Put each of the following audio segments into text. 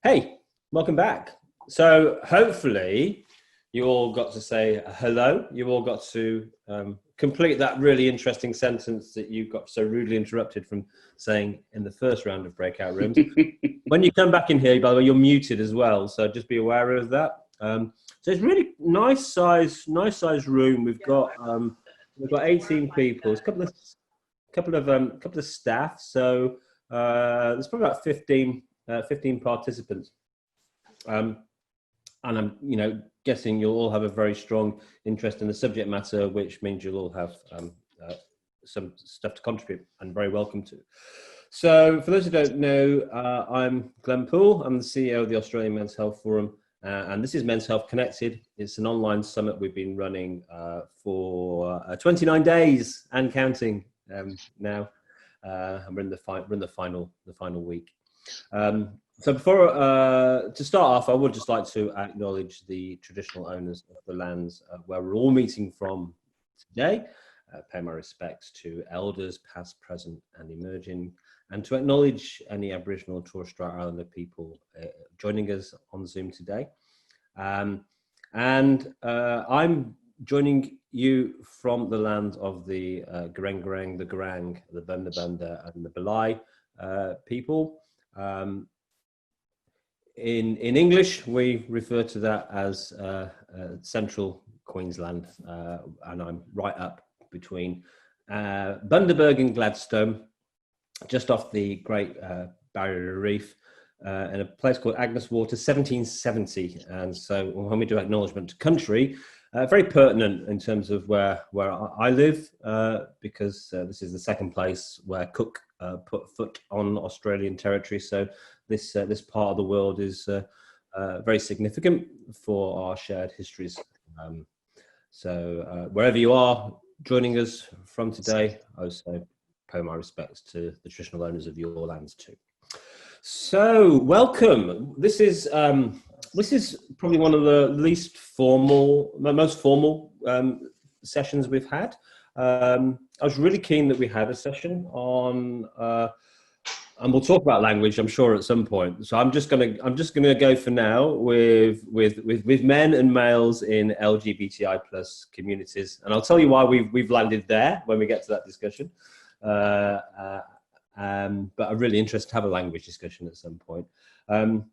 Hey, welcome back. So hopefully you all got to say hello. You all got to complete that really interesting sentence that you got so rudely interrupted from saying in the first round of breakout rooms. When you come back in here, by the way, you're muted as well. So just be aware of that. So it's really nice size room. We've got 18 people. It's a couple of staff. So there's probably about 15 participants. And I'm, guessing you'll all have a very strong interest in the subject matter, which means you'll all have some stuff to contribute and very welcome to. So for those who don't know, I'm Glenn Poole. I'm the CEO of the Australian Men's Health Forum, and this is Men's Health Connected. It's an online summit we've been running for 29 days and counting now. And we're in the final week. So before to start off, I would just like to acknowledge the traditional owners of the lands where we're all meeting from today. Pay my respects to elders, past, present, and emerging, and to acknowledge any Aboriginal and Torres Strait Islander people joining us on Zoom today. I'm joining you from the land of the Gureng, the Garang, the Bunda Bunda, and the Balai people. In English, we refer to that as Central Queensland, and I'm right up between Bundaberg and Gladstone, just off the Great Barrier Reef, in a place called Agnes Water, 1770. And so when we do acknowledgement to country, very pertinent in terms of where I live, because this is the second place where Cook put foot on Australian territory. So this part of the world is very significant for our shared histories. So wherever you are joining us from today, I also pay my respects to the traditional owners of your lands too. So welcome. This is probably one of the most formal sessions we've had. I was really keen that we had a session on, and we'll talk about language, I'm sure, at some point. So I'm just gonna go for now with men and males in LGBTI plus communities, and I'll tell you why we've landed there when we get to that discussion. But I'm really interested to have a language discussion at some point. And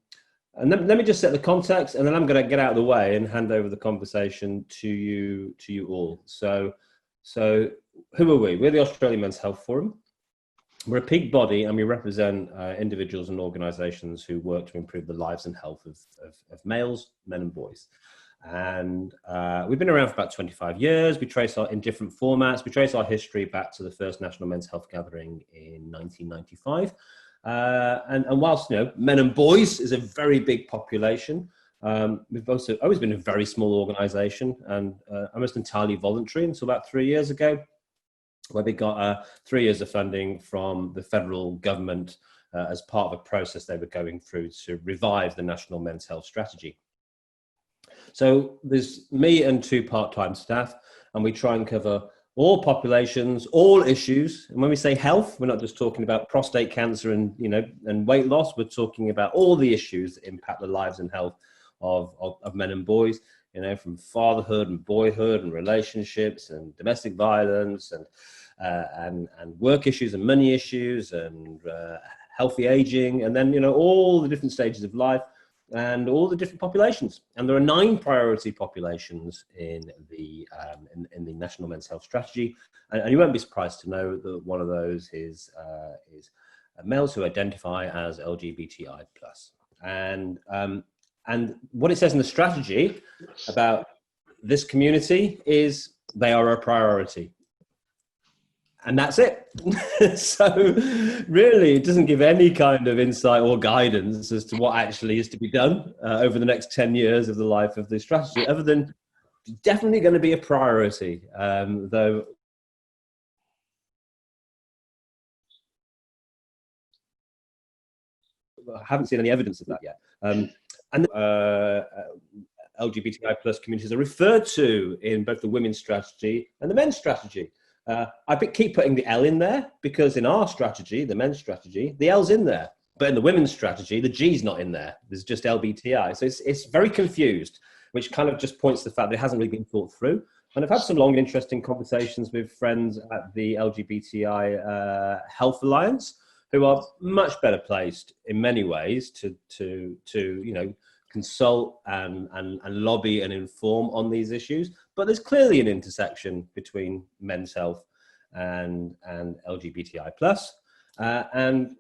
let me just set the context, and then I'm going to get out of the way and hand over the conversation to you all. So who are we? We're the Australian Men's Health Forum. We're a peak body, and we represent individuals and organisations who work to improve the lives and health of males, men and boys. And we've been around for about 25 years. We trace in different formats. We trace our history back to the first National Men's Health Gathering in 1995. And whilst men and boys is a very big population, we've also always been a very small organisation and almost entirely voluntary until about 3 years ago, where we got 3 years of funding from the federal government as part of a process they were going through to revive the National Men's Health Strategy. So there's me and 2 part-time staff, and we try and cover all populations, all issues. And when we say health, we're not just talking about prostate cancer and weight loss. We're talking about all the issues that impact the lives and health of men and boys. From fatherhood and boyhood and relationships and domestic violence and work issues and money issues and healthy aging, and then all the different stages of life and all the different populations. And there are 9 priority populations in the National Men's Health Strategy, and you won't be surprised to know that one of those is males who identify as LGBTI plus. And what it says in the strategy about this community is they are a priority. And that's it. So really, it doesn't give any kind of insight or guidance as to what actually is to be done over the next 10 years of the life of this strategy, other than definitely going to be a priority, though. I haven't seen any evidence of that yet. And LGBTI plus communities are referred to in both the women's strategy and the men's strategy. I keep putting the L in there because in our strategy, the men's strategy, the L's in there. But in the women's strategy, the G's not in there. There's just LBTI. So it's very confused, which kind of just points to the fact that it hasn't really been thought through. And I've had some long and interesting conversations with friends at the LGBTI Health Alliance, who are much better placed in many ways to consult and lobby and inform on these issues. But there's clearly an intersection between men's health and LGBTI plus, and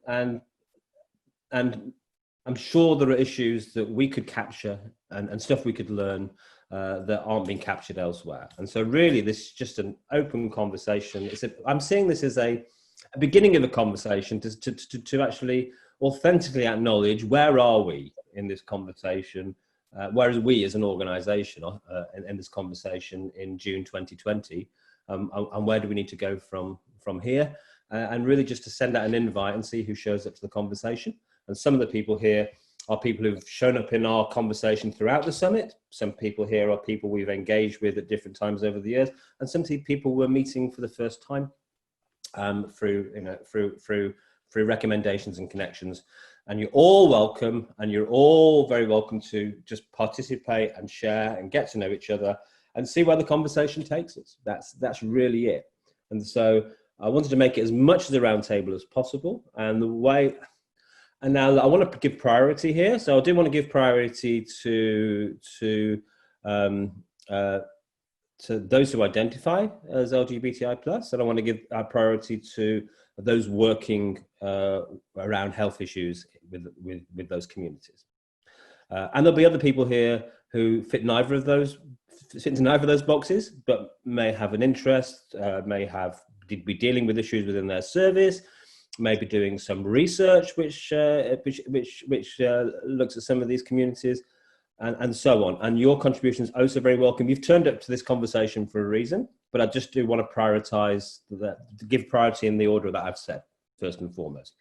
I'm sure there are issues that we could capture and stuff we could learn that aren't being captured elsewhere. And so really this is just an open conversation. I'm seeing this as a beginning of a conversation to actually authentically acknowledge where are we in this conversation, where are we as an organisation in this conversation in June 2020, and where do we need to go from here, and really just to send out an invite and see who shows up to the conversation. And some of the people here are people who've shown up in our conversation throughout the summit. Some people here are people we've engaged with at different times over the years, and some people we're meeting for the first time through recommendations and connections. And you're all welcome, and you're all very welcome to just participate and share and get to know each other and see where the conversation takes us. That's really it. And so I wanted to make it as much as a round table as possible. And now I want to give priority here. So I do want to give priority to those who identify as LGBTI plus, and I want to give priority to those working around health issues with those communities. And there'll be other people here who fit into neither of those boxes, but may have an interest, be dealing with issues within their service, maybe doing some research which looks at some of these communities, and so on. And your contribution is also very welcome. You've turned up to this conversation for a reason, but I just do want to prioritize that, to give priority in the order that I've said, first and foremost.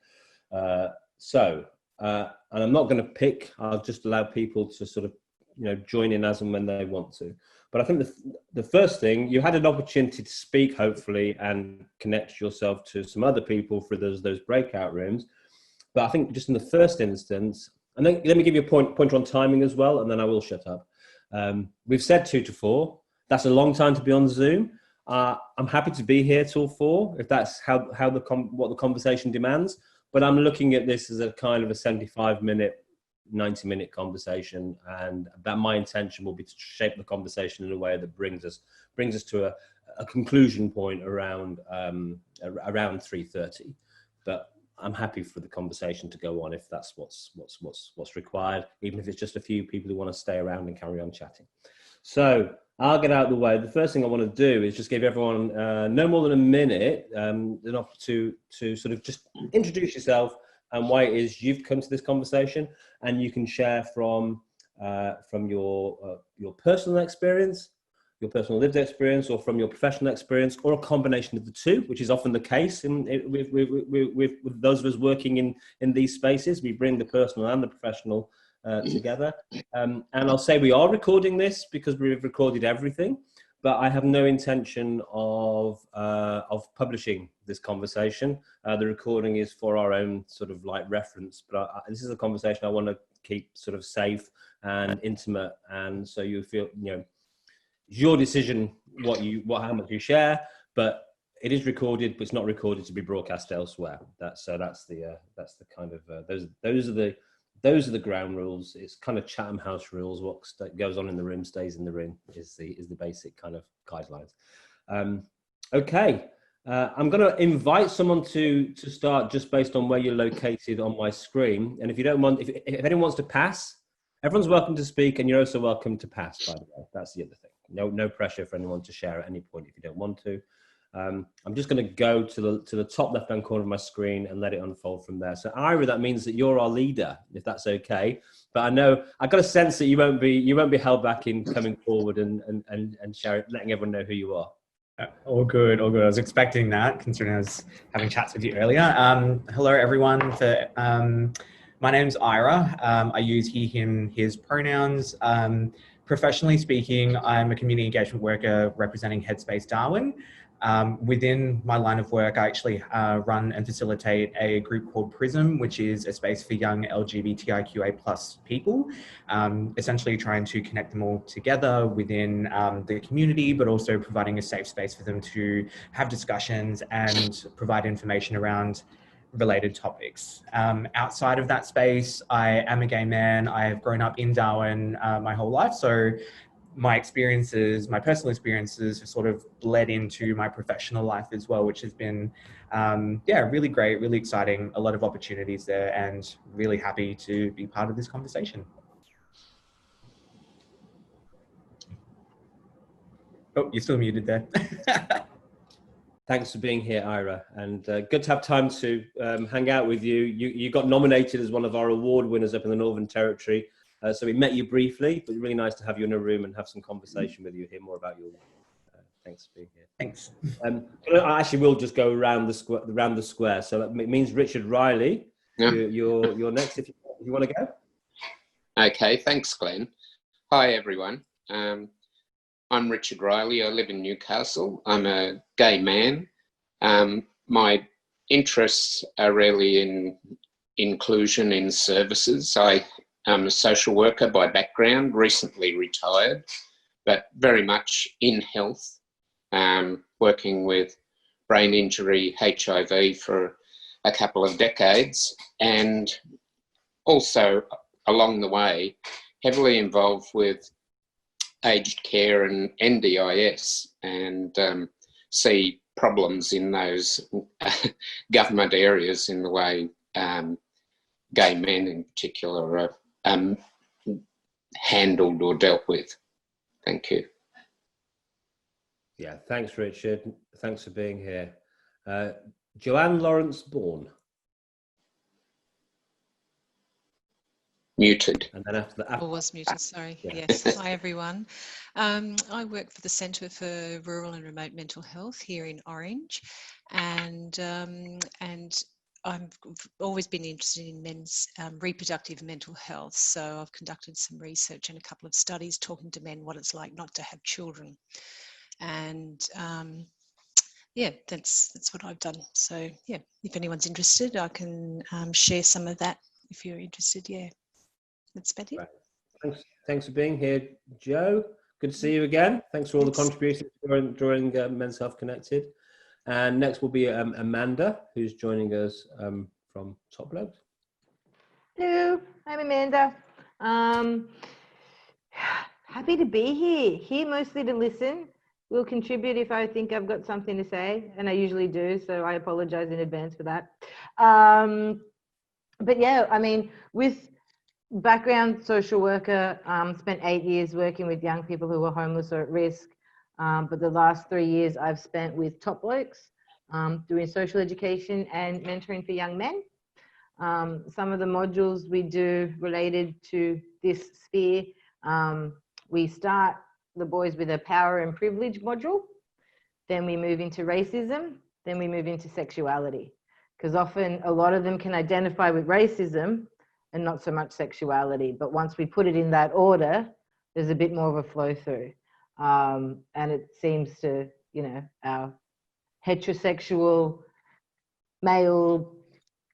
And I'm not going to pick, I'll just allow people to sort of, join in as and when they want to. But I think the first thing, you had an opportunity to speak, hopefully, and connect yourself to some other people for those breakout rooms. But I think just in the first instance, and then let me give you a pointer on timing as well, and then I will shut up. We've said 2 to 4. That's a long time to be on Zoom. I'm happy to be here till 4 if that's what the conversation demands. But I'm looking at this as a kind of a 75-minute, 90-minute conversation, and that my intention will be to shape the conversation in a way that brings us to a conclusion point around 3:30. But I'm happy for the conversation to go on if that's what's required, even if it's just a few people who want to stay around and carry on chatting. So I'll get out of the way. The first thing I want to do is just give everyone no more than a minute enough to sort of just introduce yourself and why it is you've come to this conversation, and you can share from your personal experience, your personal lived experience, or from your professional experience, or a combination of the two, which is often the case with those of us working in these spaces. We bring the personal and the professional together. And I'll say we are recording this because we've recorded everything, but I have no intention of publishing this conversation. The recording is for our own sort of like reference, but this is a conversation I want to keep sort of safe and intimate, and so you feel, it's your decision how much you share, but it is recorded, but it's not recorded to be broadcast elsewhere. That's the kind of those are the ground rules. It's kind of Chatham House rules. What goes on in the room stays in the room is the basic kind of guidelines. Okay, I'm going to invite someone to start just based on where you're located on my screen. And if you don't want, if anyone wants to pass, everyone's welcome to speak, and you're also welcome to pass. By the way, that's the other thing. No pressure for anyone to share at any point if you don't want to. I'm just going to go to the top left-hand corner of my screen and let it unfold from there. So Ira, that means that you're our leader, if that's okay. But I know I've got a sense that you won't be held back in coming forward and sharing, letting everyone know who you are. All good. I was expecting that, considering I was having chats with you earlier. Hello, everyone. My name's Ira. I use he, him, his pronouns. Professionally speaking, I'm a community engagement worker representing Headspace Darwin. Within my line of work, I actually run and facilitate a group called PRISM, which is a space for young LGBTIQA+ people, essentially trying to connect them all together within the community, but also providing a safe space for them to have discussions and provide information around related topics. Outside of that space, I am a gay man. I have grown up in Darwin my whole life, so my experiences, my personal experiences have sort of bled into my professional life as well, which has been, really great, really exciting, a lot of opportunities there, and really happy to be part of this conversation. Oh, you're still muted there. Thanks for being here, Ira, and good to have time to hang out with you. You got nominated as one of our award winners up in the Northern Territory. So we met you briefly, but really nice to have you in a room and have some conversation with you, hear more about your work. Thanks for being here. Thanks. I actually will just go around the square. So that means Richard Riley, Yeah. you're next if you want to go. Okay, thanks, Glenn. Hi, everyone. I'm Richard Riley. I live in Newcastle. I'm a gay man. My interests are really in inclusion in services. I'm a social worker by background, recently retired, but very much in health, working with brain injury, HIV for a couple of decades, and also along the way, heavily involved with aged care and NDIS, and see problems in those government areas in the way gay men in particular are handled or dealt with. Thank you. Yeah, thanks, Richard. Thanks for being here. Joanne Lawrence Bourne. Muted. And then after that, I was muted, sorry. Yeah. Yes, hi everyone. I work for the Centre for Rural and Remote Mental Health here in Orange, and I've always been interested in men's reproductive mental health. So I've conducted some research and a couple of studies talking to men what it's like not to have children, and that's what I've done. So yeah, if anyone's interested, I can share some of that if you're interested. Yeah. That's about it. Right. Thanks for being here, Joe. Good to see you again. Thanks for all the contributions during Men's Health Connected. And next will be Amanda, who's joining us from Top Blokes. Hello, I'm Amanda. Happy to be here. Here mostly to listen. Will contribute if I think I've got something to say, and I usually do, so I apologize in advance for that. But yeah, I mean, with background social worker, spent 8 years working with young people who were homeless or at risk. But the last 3 years I've spent with Top Blokes, doing social education and mentoring for young men. Some of the modules we do related to this sphere, we start the boys with a power and privilege module. Then we move into racism. Then we move into sexuality. Because often a lot of them can identify with racism and not so much sexuality. But once we put it in that order, there's a bit more of a flow through. And it seems to, our heterosexual male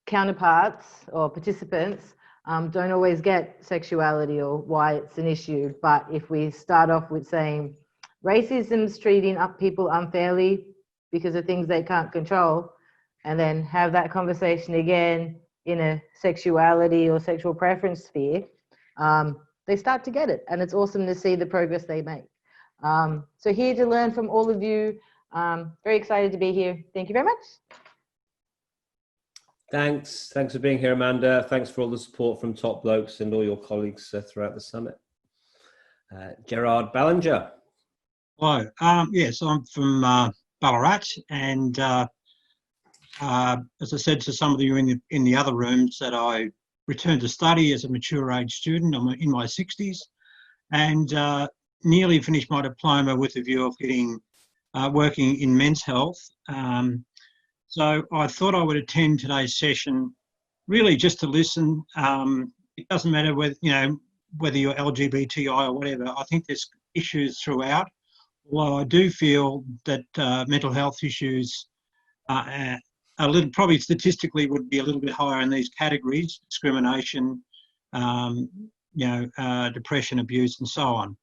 counterparts or participants don't always get sexuality or why it's an issue. But if we start off with saying racism's treating up people unfairly because of things they can't control, and then have that conversation again in a sexuality or sexual preference sphere, they start to get it. And it's awesome to see the progress they make. So here to learn from all of you. Very excited to be here. Thank you very much. Thanks for being here, Amanda. Thanks for all the support from Top Blokes and all your colleagues throughout the summit. Gerard Ballinger. Hello. Yes, I'm from Ballarat, and as I said to some of you in the other rooms, that I returned to study as a mature age student. I'm in my 60s, and nearly finished my diploma with the view of getting working in men's health. So I thought I would attend today's session, really just to listen. It doesn't matter whether you're LGBTI or whatever. I think there's issues throughout Well, I do feel that mental health issues are a little, probably statistically would be a little bit higher in these categories: discrimination, um, depression, abuse, and so on.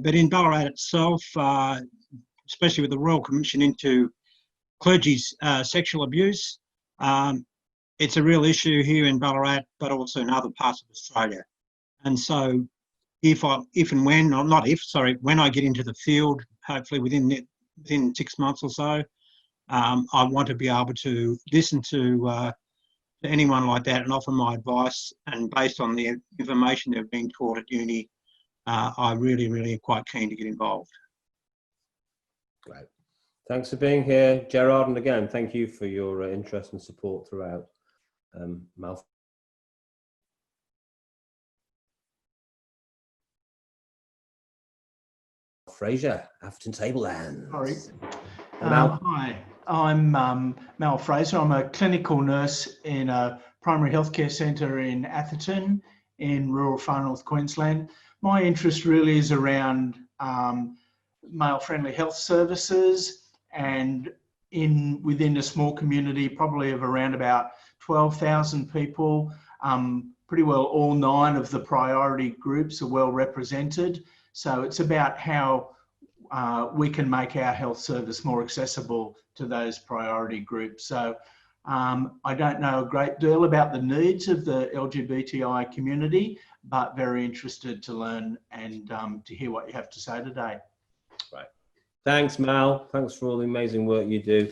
But in Ballarat itself, especially with the Royal Commission into clergy's sexual abuse, it's a real issue here in Ballarat, but also in other parts of Australia. And so when I get into the field, hopefully within 6 months or so, I want to be able to listen to anyone like that and offer my advice. And based on the information they've been taught at uni, I really, really am quite keen to get involved. Great. Thanks for being here, Gerard. And again, thank you for your interest and support throughout. Mal. Fraser, Afton Tablelands. Sorry. Mal. Hi, I'm Mal Fraser. I'm a clinical nurse in a primary healthcare centre in Atherton in rural far north Queensland. My interest really is around male-friendly health services, and within a small community, probably of around about 12,000 people, pretty well all 9 of the priority groups are well represented. So it's about how we can make our health service more accessible to those priority groups. So I don't know a great deal about the needs of the LGBTI community, but very interested to learn and to hear what you have to say today. Right. Thanks, Mal. Thanks for all the amazing work you do.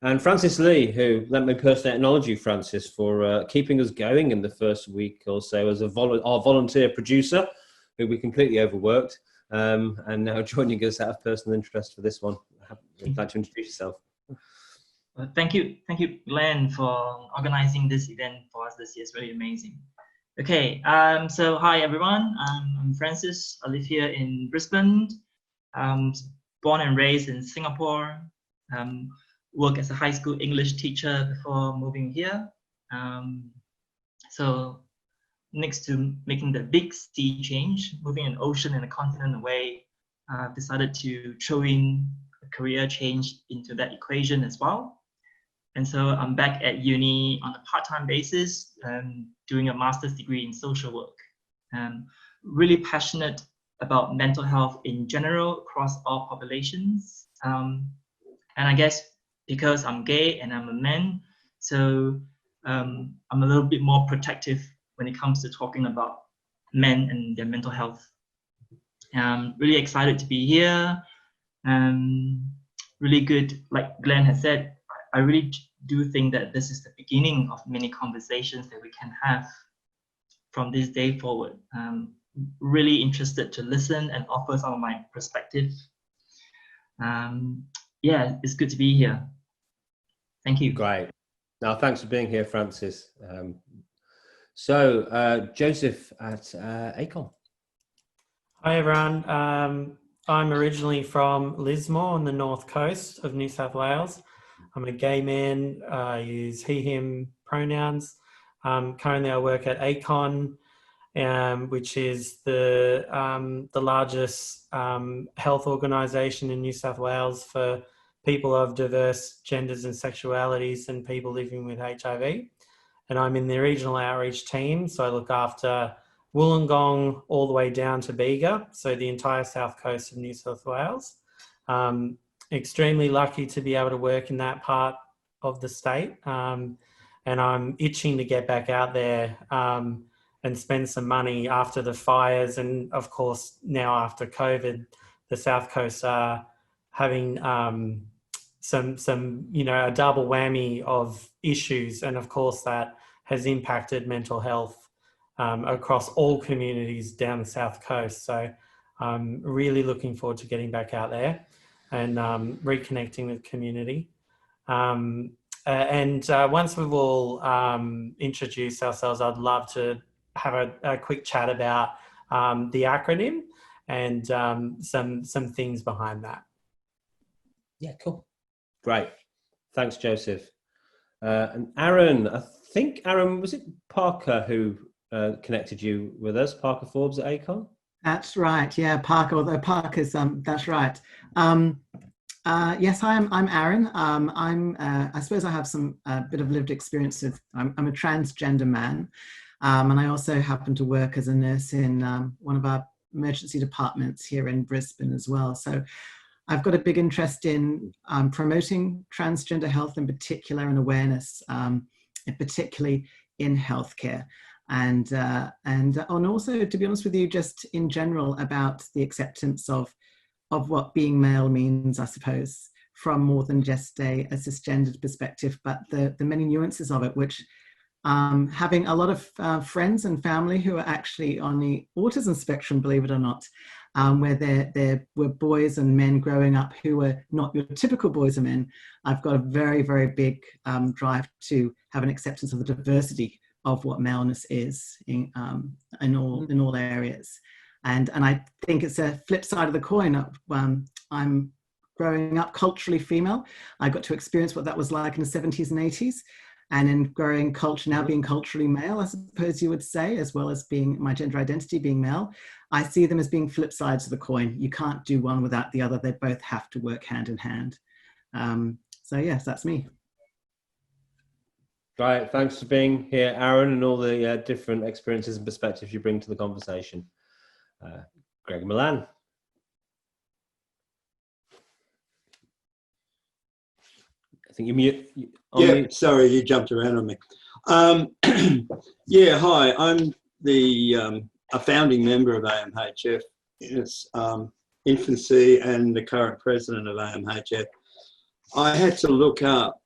And Francis Lee, who, let me personally acknowledge you, Francis, for keeping us going in the first week or so as our volunteer producer, who we completely overworked, and now joining us out of personal interest for this one. I'd like to introduce yourself. Thank you, Glenn, for organizing this event for us this year. It's really amazing. Okay, so hi everyone. I'm Francis. I live here in Brisbane. Born and raised in Singapore. Work as a high school English teacher before moving here. So next to making the big sea change, moving an ocean and a continent away, I've decided to throw in a career change into that equation as well. And so I'm back at uni on a part-time basis, doing a master's degree in social work. Really passionate about mental health in general across all populations. And I guess because I'm gay and I'm a man, so I'm a little bit more protective when it comes to talking about men and their mental health. Really excited to be here. Really good, like Glenn has said, I really do think that this is the beginning of many conversations that we can have from this day forward. Really interested to listen and offer some of my perspective. Yeah, it's good to be here. Thank you. Great. Now, thanks for being here, Francis. So, Joseph at ACON. Hi, everyone. I'm originally from Lismore on the north coast of New South Wales. I'm a gay man. I use he, him pronouns. Currently, I work at ACON, which is the largest health organisation in New South Wales for people of diverse genders and sexualities and people living with HIV. And I'm in the regional outreach team, so I look after Wollongong all the way down to Bega, so the entire south coast of New South Wales. Extremely lucky to be able to work in that part of the state, and I'm itching to get back out there and spend some money after the fires, and of course now after COVID, the south coast are having some a double whammy of issues, and of course that has impacted mental health across all communities down the south coast. So I'm really looking forward to getting back out there and reconnecting with community. And once we've all introduced ourselves, I'd love to have a quick chat about the acronym and some things behind that. Yeah, cool. Great. Thanks, Joseph. And Aaron, I think, Aaron, was it Parker who connected you with us, Parker Forbes at ACON? That's right. Yeah, Park. Although Park is that's right. Yes, I'm Aaron. I suppose I have some bit of lived experience with. I'm a transgender man, and I also happen to work as a nurse in one of our emergency departments here in Brisbane as well. So I've got a big interest in promoting transgender health in particular and awareness, particularly in healthcare. And also, to be honest with you, just in general about the acceptance of what being male means, I suppose, from more than just a cisgendered perspective, but the many nuances of it, which having a lot of friends and family who are actually on the autism spectrum, believe it or not, where there were boys and men growing up who were not your typical boys and men. I've got a very, very big drive to have an acceptance of the diversity of what maleness is in all areas. And I think it's a flip side of the coin. I'm growing up culturally female. I got to experience what that was like in the 70s and 80s. And in growing culture, now being culturally male, I suppose you would say, as well as being my gender identity being male, I see them as being flip sides of the coin. You can't do one without the other. They both have to work hand in hand. So yes, that's me. Right, thanks for being here, Aaron, and all the different experiences and perspectives you bring to the conversation. Greg Milan. I think you mute. Yeah, sorry, you jumped around on me. Yeah, hi, I'm a founding member of AMHF in its infancy and the current president of AMHF. I had to look up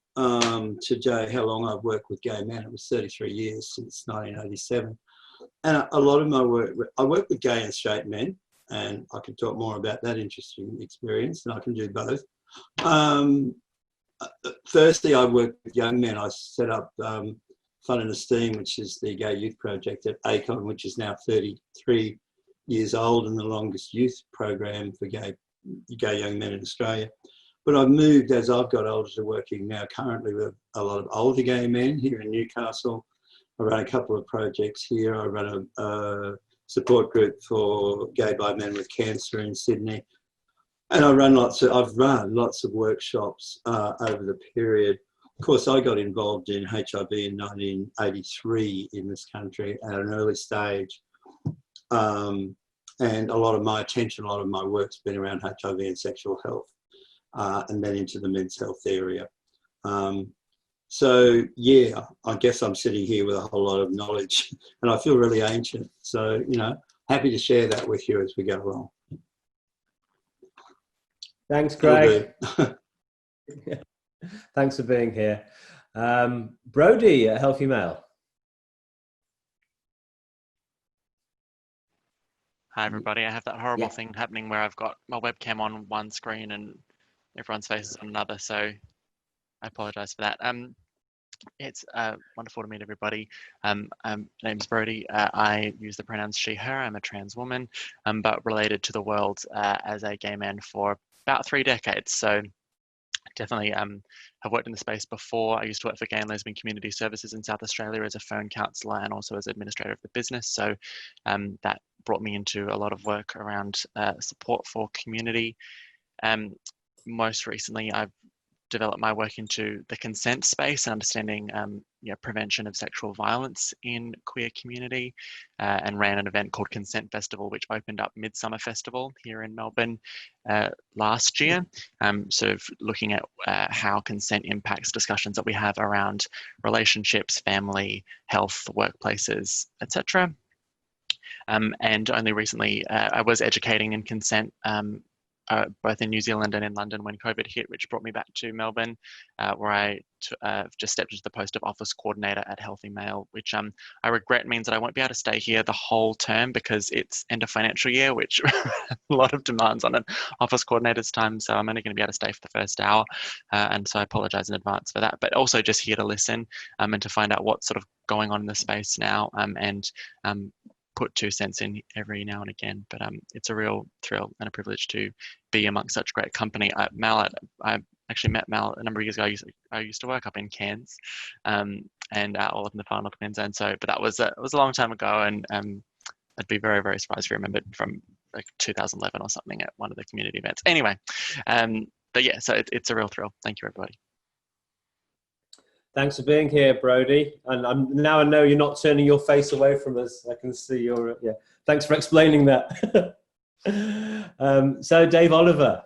today how long I've worked with gay men. It was 33 years since 1987. And a lot of my work, I work with gay and straight men, and I can talk more about that interesting experience, and I can do both. Firstly, I work with young men. I set up Fun and Esteem, which is the gay youth project at ACON, which is now 33 years old and the longest youth program for gay young men in Australia. But I've moved as I've got older to working now currently with a lot of older gay men here in Newcastle. I run a couple of projects here. I run a support group for gay bi men with cancer in Sydney. And I've run lots of workshops over the period. Of course, I got involved in HIV in 1983 in this country at an early stage. And a lot of my attention, a lot of my work's been around HIV and sexual health, and then into the men's health area. So yeah, I guess I'm sitting here with a whole lot of knowledge and I feel really ancient. So, you know, happy to share that with you as we go along. Thanks, Greg. Thanks for being here. Brodie, a healthy male. Hi, everybody. I have that horrible thing happening where I've got my webcam on one screen and everyone's face is on another. So I apologize for that. It's wonderful to meet everybody. My name's Brodie. I use the pronouns she, her. I'm a trans woman, but related to the world as a gay man for about 3 decades. So definitely have worked in the space before. I used to work for Gay and Lesbian Community Services in South Australia as a phone counsellor and also as administrator of the business. So that brought me into a lot of work around support for community. Most recently, I've developed my work into the consent space and understanding prevention of sexual violence in queer community, and ran an event called Consent Festival, which opened up Midsummer Festival here in Melbourne last year, sort of looking at how consent impacts discussions that we have around relationships, family, health, workplaces, etc. And only recently I was educating in consent both in New Zealand and in London when COVID hit, which brought me back to Melbourne, where I just stepped into the post of office coordinator at Healthy Male, which I regret means that I won't be able to stay here the whole term because it's end of financial year, which a lot of demands on an office coordinator's time. So I'm only going to be able to stay for the first hour. And so I apologize in advance for that, but also just here to listen and to find out what's sort of going on in the space now, and put 2 cents in every now and again. But it's a real thrill and a privilege to be amongst such great company. I actually met Mal a number of years ago. I used to work up in Cairns, and all up in the Far North Queensland. So, but that was it was a long time ago, and I'd be very, very surprised if you remembered from like 2011 or something at one of the community events. Anyway, but yeah, so it's a real thrill. Thank you, everybody. Thanks for being here, Brodie. And now I know you're not turning your face away from us. I can see your, yeah. Thanks for explaining that. So Dave Oliver.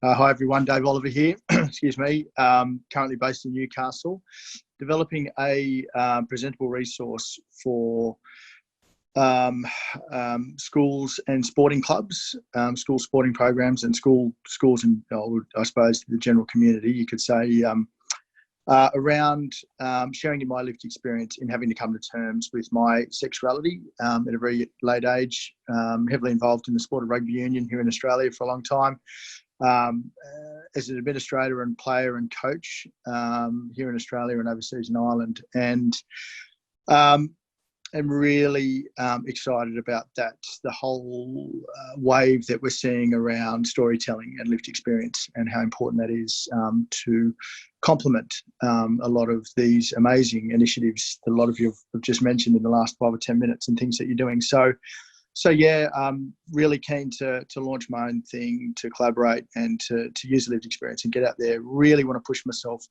Hi everyone, Dave Oliver here. Excuse me. Currently based in Newcastle, developing a presentable resource for schools and sporting clubs, school sporting programs, and schools and I suppose the general community. You could say around sharing in my lived experience in having to come to terms with my sexuality at a very late age. Heavily involved in the sport of rugby union here in Australia for a long time. As an administrator and player and coach here in Australia and overseas in Ireland, and I'm really excited about that, the whole wave that we're seeing around storytelling and lived experience, and how important that is to complement a lot of these amazing initiatives that a lot of you have just mentioned in the last 5 or 10 minutes, and things that you're doing. So yeah, I'm really keen to launch my own thing, to collaborate and to use the lived experience and get out there. Really want to push myself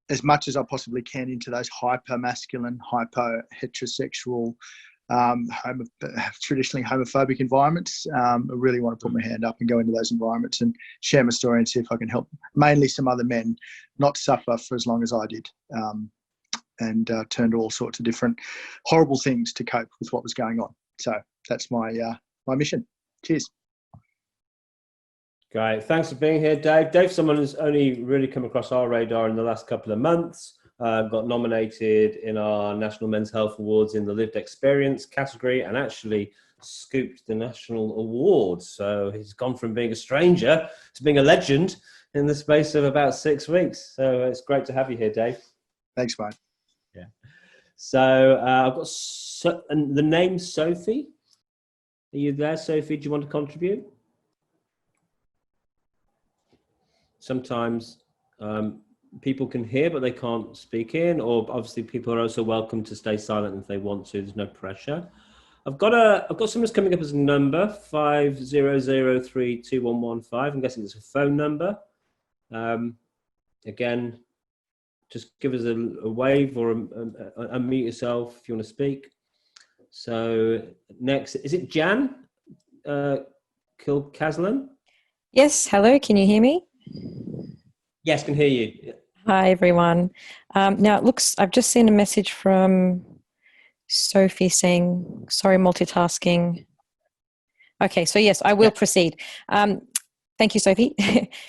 as much as I possibly can into those hyper-masculine, hyper-heterosexual, traditionally homophobic environments. I really want to put my hand up and go into those environments and share my story and see if I can help mainly some other men not suffer for as long as I did, and turn to all sorts of different horrible things to cope with what was going on. So that's my mission. Cheers. Great. Thanks for being here, Dave. Dave's someone who's only really come across our radar in the last couple of months. Got nominated in our National Men's Health Awards in the Lived Experience category, and actually scooped the national award. So he's gone from being a stranger to being a legend in the space of about 6 weeks. So it's great to have you here, Dave. Thanks, mate. Yeah. So I've got and the name Sophie. Are you there, Sophie? Do you want to contribute? Sometimes people can hear, but they can't speak in, or obviously people are also welcome to stay silent if they want to. There's no pressure. I've got someone that's coming up as a number, 50032115. I'm guessing it's a phone number. Again, just give us a wave or unmute yourself if you want to speak. So next, is it Jan Kilcaslan? Yes, hello, can you hear me? Yes, can hear you. Hi, everyone. Now, it looks, I've just seen a message from Sophie saying, sorry, multitasking. Okay, so yes, I will proceed. Thank you, Sophie.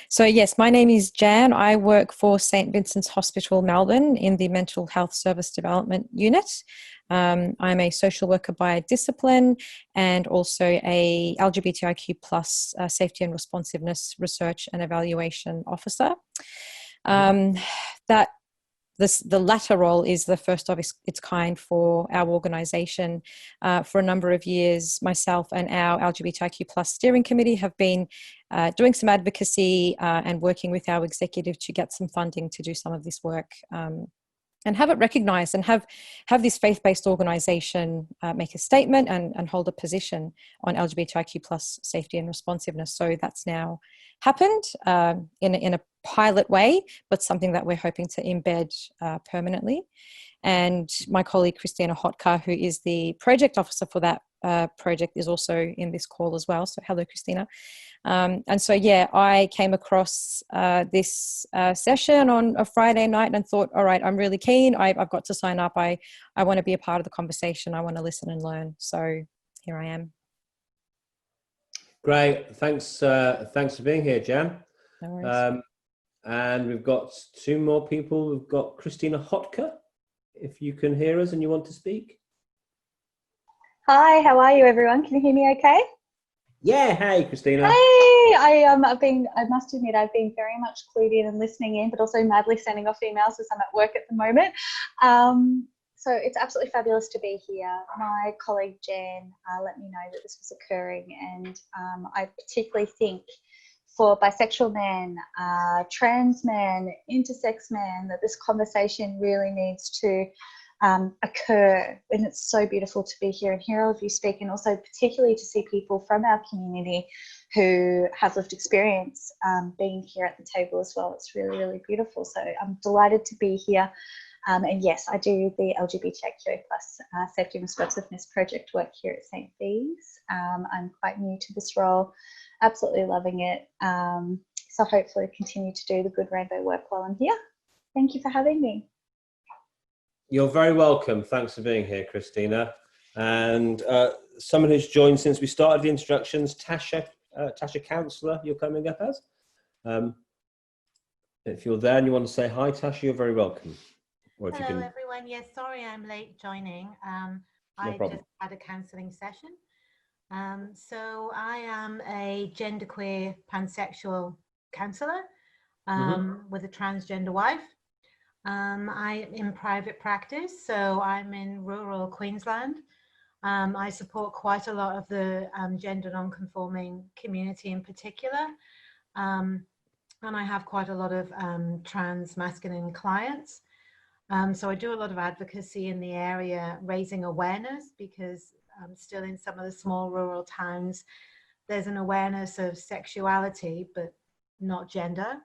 So yes, my name is Jan. I work for St. Vincent's Hospital, Melbourne in the Mental Health Service Development Unit. I'm a social worker by discipline and also a LGBTIQ plus safety and responsiveness research and evaluation officer. The latter role is the first of its kind for our organisation. For a number of years, myself and our LGBTIQ plus steering committee have been doing some advocacy and working with our executive to get some funding to do some of this work. And have it recognised, and have this faith-based organisation make a statement and hold a position on LGBTIQ plus safety and responsiveness. So that's now happened in a pilot way, but something that we're hoping to embed permanently. And my colleague Christina Hotka, who is the project officer for that project, is also in this call as well. So hello, Christina. And so, yeah, I came across this session on a Friday night and thought, all right, I'm really keen. I've got to sign up. I want to be a part of the conversation. I want to listen and learn. So here I am. Great. Thanks for being here, Jan. No worries. And we've got 2 more people. We've got Christina Hotka, if you can hear us and you want to speak. Hi, how are you, everyone? Can you hear me okay? Yeah, hey, Christina. Hey, I must admit, I've been very much clued in and listening in, but also madly sending off emails as I'm at work at the moment. So it's absolutely fabulous to be here. My colleague Jan let me know that this was occurring, and I particularly think for bisexual men, trans men, intersex men, that this conversation really needs to occur. And it's so beautiful to be here and hear all of you speak, and also particularly to see people from our community who have lived experience being here at the table as well. It's really, really beautiful. So I'm delighted to be here. And yes, I do the LGBTIQA+ safety and responsiveness project work here at St. Bees. I'm quite new to this role, absolutely loving it. So hopefully continue to do the good rainbow work while I'm here. Thank you for having me. You're very welcome. Thanks for being here, Christina. And someone who's joined since we started the introductions, Tasha Counsellor, you're coming up as. If you're there and you want to say hi, Tasha, you're very welcome. Or if Hello, you can... everyone. Yes, sorry I'm late joining. No I problem. just had a counselling session. So I am a genderqueer pansexual counsellor with a transgender wife. I'm in private practice, so I'm in rural Queensland. I support quite a lot of the gender non-conforming community in particular. And I have quite a lot of trans masculine clients. So I do a lot of advocacy in the area, raising awareness, because still in some of the small rural towns, there's an awareness of sexuality, but not gender.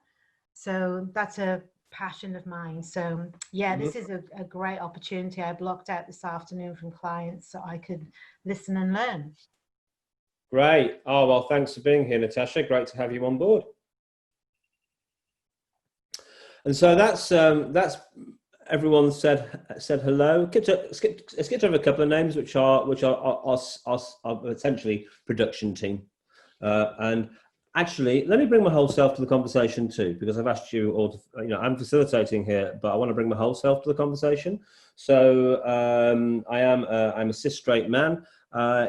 So that's a passion of mine. So yeah, this is a great opportunity. I blocked out this afternoon from clients so I could listen and learn. Great. Oh, well, thanks for being here, Natasha. Great to have you on board. And so that's everyone said hello. Let's get over a couple of names, which are essentially production team. And actually, let me bring my whole self to the conversation too, because I've asked you all to, I'm facilitating here, but I want to bring my whole self to the conversation. So I'm a cis straight man.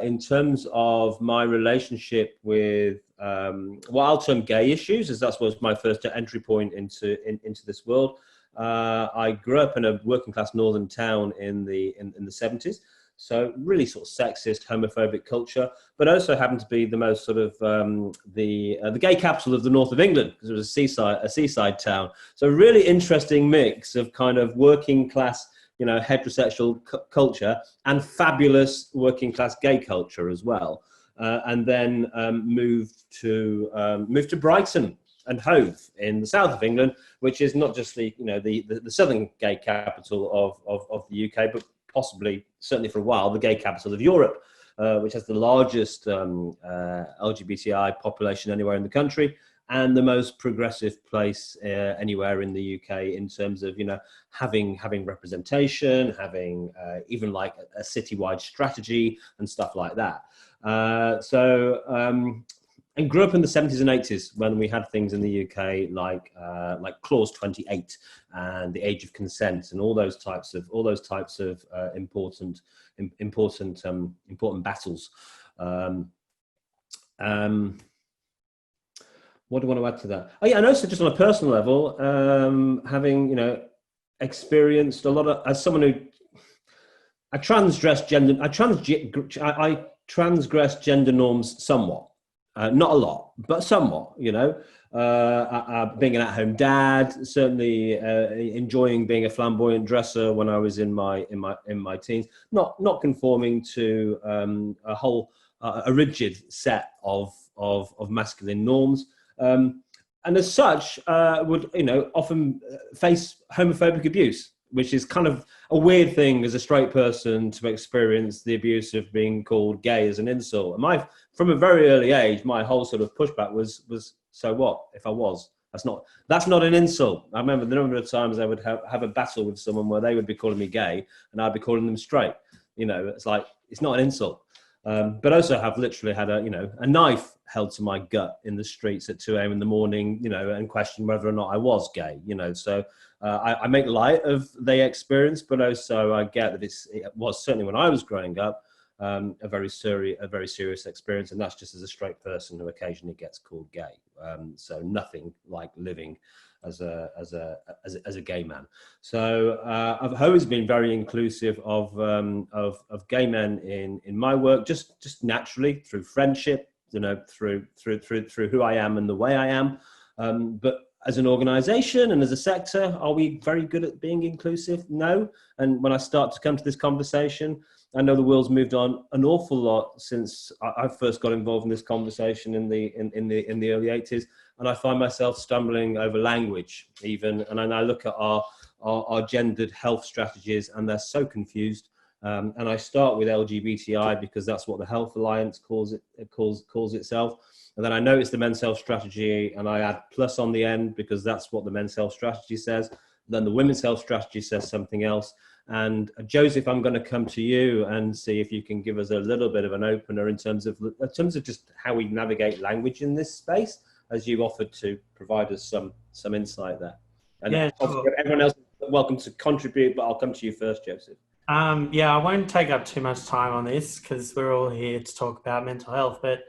In terms of my relationship with what I'll term gay issues, as that was my first entry point into this world. I grew up in a working class northern town in the 70s, so really sort of sexist, homophobic culture, but also happened to be the most sort of the gay capital of the north of England, because it was a seaside town. So a really interesting mix of kind of working class, heterosexual culture and fabulous working class gay culture as well. And then moved to Brighton and Hove in the south of England, which is not just the southern gay capital of the UK, but possibly, certainly for a while, the gay capital of Europe, which has the largest LGBTI population anywhere in the country, and the most progressive place anywhere in the UK in terms of, having representation, having even like a citywide strategy and stuff like that. And grew up in the 70s and 80s when we had things in the UK like Clause 28 and the age of consent and all those types of important battles. What do I want to add to that? Oh yeah, and also just on a personal level, having experienced a lot of, as someone who I transgress gender norms somewhat. Not a lot, but somewhat, being an at-home dad, certainly enjoying being a flamboyant dresser when I was in my teens, not conforming to a rigid set of masculine norms, and as such would often face homophobic abuse, which is kind of a weird thing as a straight person to experience the abuse of being called gay as an insult. And from a very early age, my whole sort of pushback was so what if I was? That's not an insult. I remember the number of times I would have a battle with someone where they would be calling me gay and I'd be calling them straight. It's like, it's not an insult. But also have literally had a knife held to my gut in the streets at 2 a.m. in the morning, and question whether or not I was gay, So I make light of the experience, but also I get that it was certainly when I was growing up a very serious experience, and that's just as a straight person who occasionally gets called gay. So nothing like living as a gay man. So I've always been very inclusive of gay men in my work, just naturally through friendship, through who I am and the way I am. But as an organisation and as a sector, are we very good at being inclusive? No. And when I start to come to this conversation, I know the world's moved on an awful lot since I first got involved in this conversation in the early 80s, and I find myself stumbling over language even. And I look at our gendered health strategies, and they're so confused. And I start with LGBTI because that's what the Health Alliance calls itself. And then I notice the men's health strategy, and I add plus on the end because that's what the men's health strategy says. Then the women's health strategy says something else. And Joseph, I'm going to come to you and see if you can give us a little bit of an opener in terms of just how we navigate language in this space, as you offered to provide us some insight there. And yeah, sure. Everyone else is welcome to contribute, but I'll come to you first, Joseph. Yeah, I won't take up too much time on this because we're all here to talk about mental health, but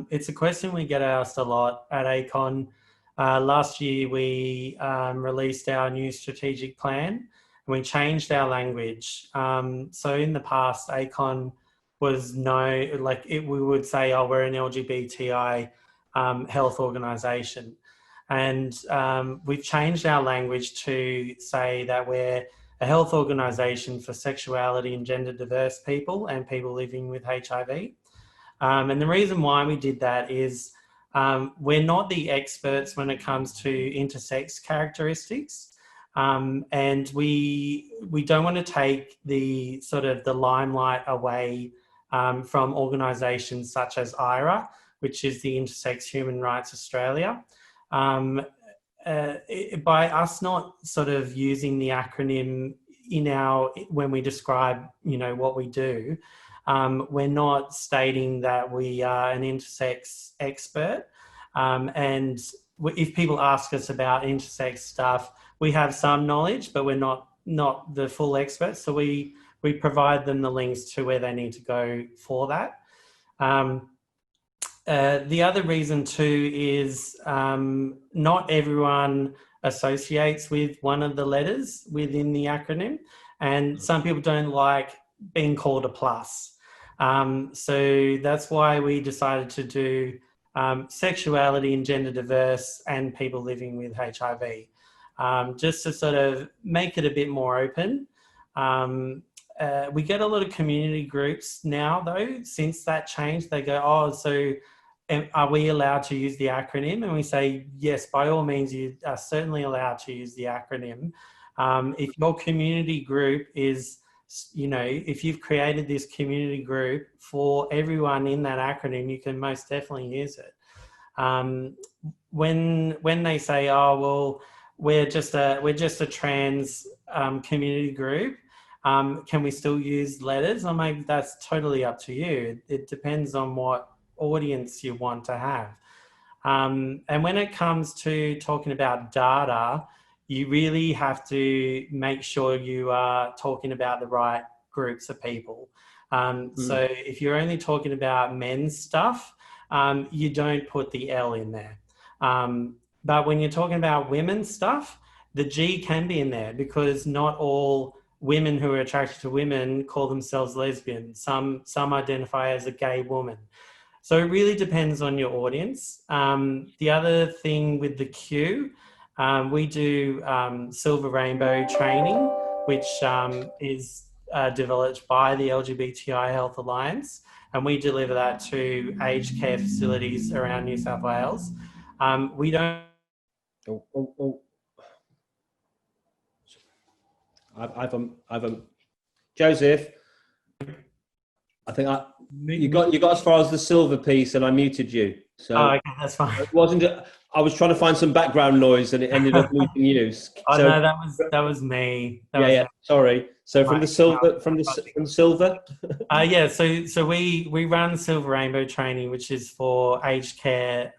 it's a question we get asked a lot at ACON. Last year, we released our new strategic plan, and we changed our language. So in the past, ACON was we would say, oh, we're an LGBTI health organisation. And we've changed our language to say that we're a health organisation for sexuality and gender diverse people and people living with HIV. And the reason why we did that is we're not the experts when it comes to intersex characteristics. And we don't want to take the sort of the limelight away from organisations such as IRA, which is the Intersex Human Rights Australia. By us not sort of using the acronym when we describe, what we do, we're not stating that we are an intersex expert. And if people ask us about intersex stuff, we have some knowledge, but we're not the full experts. So we provide them the links to where they need to go for that. The other reason too is not everyone associates with one of the letters within the acronym, and some people don't like being called a plus. So that's why we decided to do sexuality and gender diverse and people living with HIV, just to sort of make it a bit more open. We get a lot of community groups now though, since that change. They go, oh, so are we allowed to use the acronym? And we say, yes, by all means, you are certainly allowed to use the acronym. If your community group is, if you've created this community group for everyone in that acronym, you can most definitely use it. When they say, oh, well, we're just a trans community group, can we still use letters? I'm like, that's totally up to you. It depends on what audience you want to have. And when it comes to talking about data, you really have to make sure you are talking about the right groups of people. So if you're only talking about men's stuff, you don't put the L in there. But when you're talking about women's stuff, the G can be in there, because not all women who are attracted to women call themselves lesbian. Some identify as a gay woman. So it really depends on your audience. The other thing with the Q, we do Silver Rainbow training, which is developed by the LGBTI Health Alliance, and we deliver that to aged care facilities around New South Wales. We don't... I've Joseph, I think you got as far as the silver piece, and I muted you. So okay, that's fine. It wasn't. I was trying to find some background noise, and it ended up muting you. Oh no, that was me. Yeah. Sorry. So from the silver. Yeah. So we run Silver Rainbow training, which is for aged care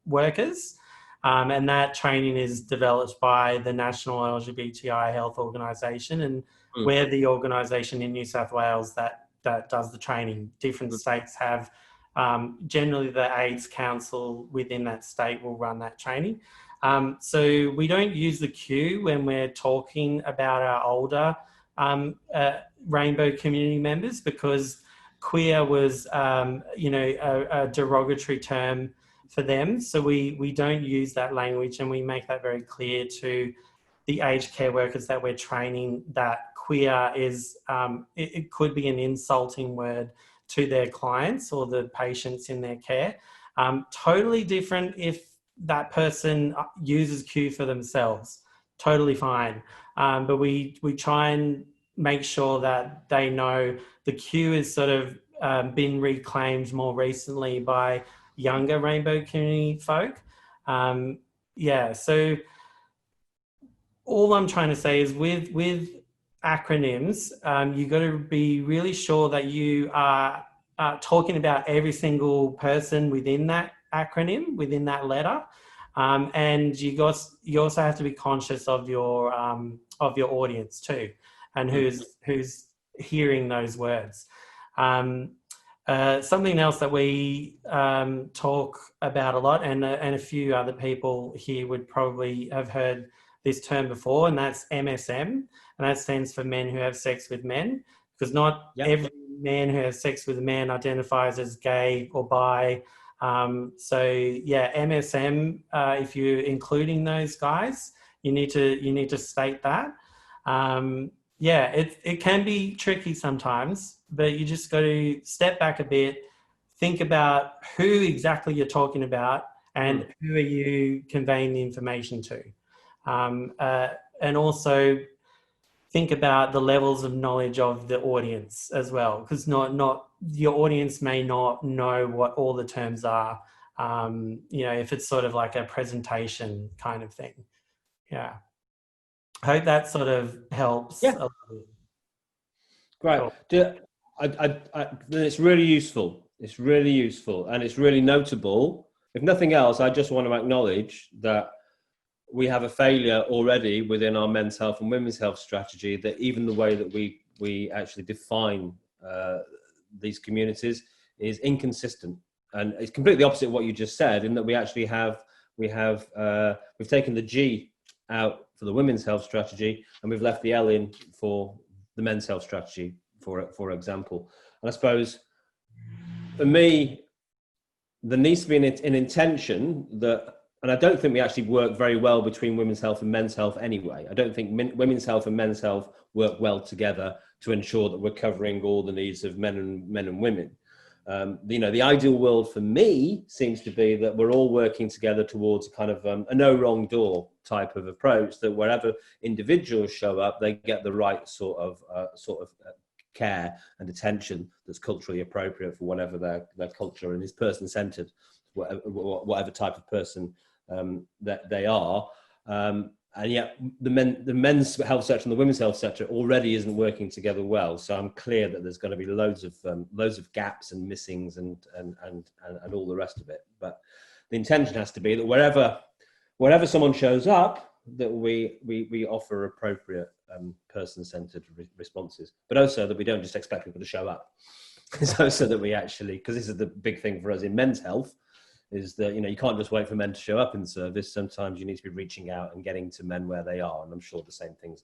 workers. And that training is developed by the National LGBTI Health Organisation, and we're the organisation in New South Wales that does the training. Different states have, generally the AIDS Council within that state will run that training. So we don't use the Q when we're talking about our older Rainbow community members, because queer was, a derogatory term for them. So we don't use that language, and we make that very clear to the aged care workers that we're training, that queer is, it could be an insulting word to their clients or the patients in their care. Totally different if that person uses Q for themselves, totally fine. But we try and make sure that they know the Q is sort of been reclaimed more recently by younger rainbow community folk. So all I'm trying to say is with acronyms, you've got to be really sure that you are talking about every single person within that acronym, within that letter. And you also have to be conscious of your audience too, and who's hearing those words. Something else that we talk about a lot, and a few other people here would probably have heard this term before, and that's MSM, and that stands for men who have sex with men, because not every man who has sex with a man identifies as gay or bi. MSM, if you're including those guys, you need to state that. It can be tricky sometimes, but you just got to step back a bit, think about who exactly you're talking about and who are you conveying the information to. And also think about the levels of knowledge of the audience as well, because not your audience may not know what all the terms are. If it's sort of like a presentation kind of thing. Yeah. I hope that sort of helps. Yeah. A little bit. Great. Cool. It's really useful. It's really useful, and it's really notable. If nothing else, I just want to acknowledge that we have a failure already within our men's health and women's health strategy, that even the way that we actually define these communities is inconsistent, and it's completely opposite of what you just said, in that we actually we've taken the G out for the women's health strategy and we've left the L in for the men's health strategy, for example. And I suppose for me, there needs to be an intention that, and I don't think we actually work very well between women's health and men's health anyway. I don't think women's health and men's health work well together to ensure that we're covering all the needs of men and women. The ideal world for me seems to be that we're all working together towards kind of a no wrong door type of approach, that wherever individuals show up, they get the right sort of care and attention that's culturally appropriate for whatever their culture and is person-centered, whatever type of person that they are. And yet the men's health sector and the women's health sector already isn't working together well. So I'm clear that there's going to be loads of gaps and missings and all the rest of it. But the intention has to be that wherever someone shows up, that we offer appropriate person-centered responses, but also that we don't just expect people to show up. It's also that we actually, because this is the big thing for us in men's health, is that you can't just wait for men to show up in service. Sometimes you need to be reaching out and getting to men where they are, and I'm sure the same things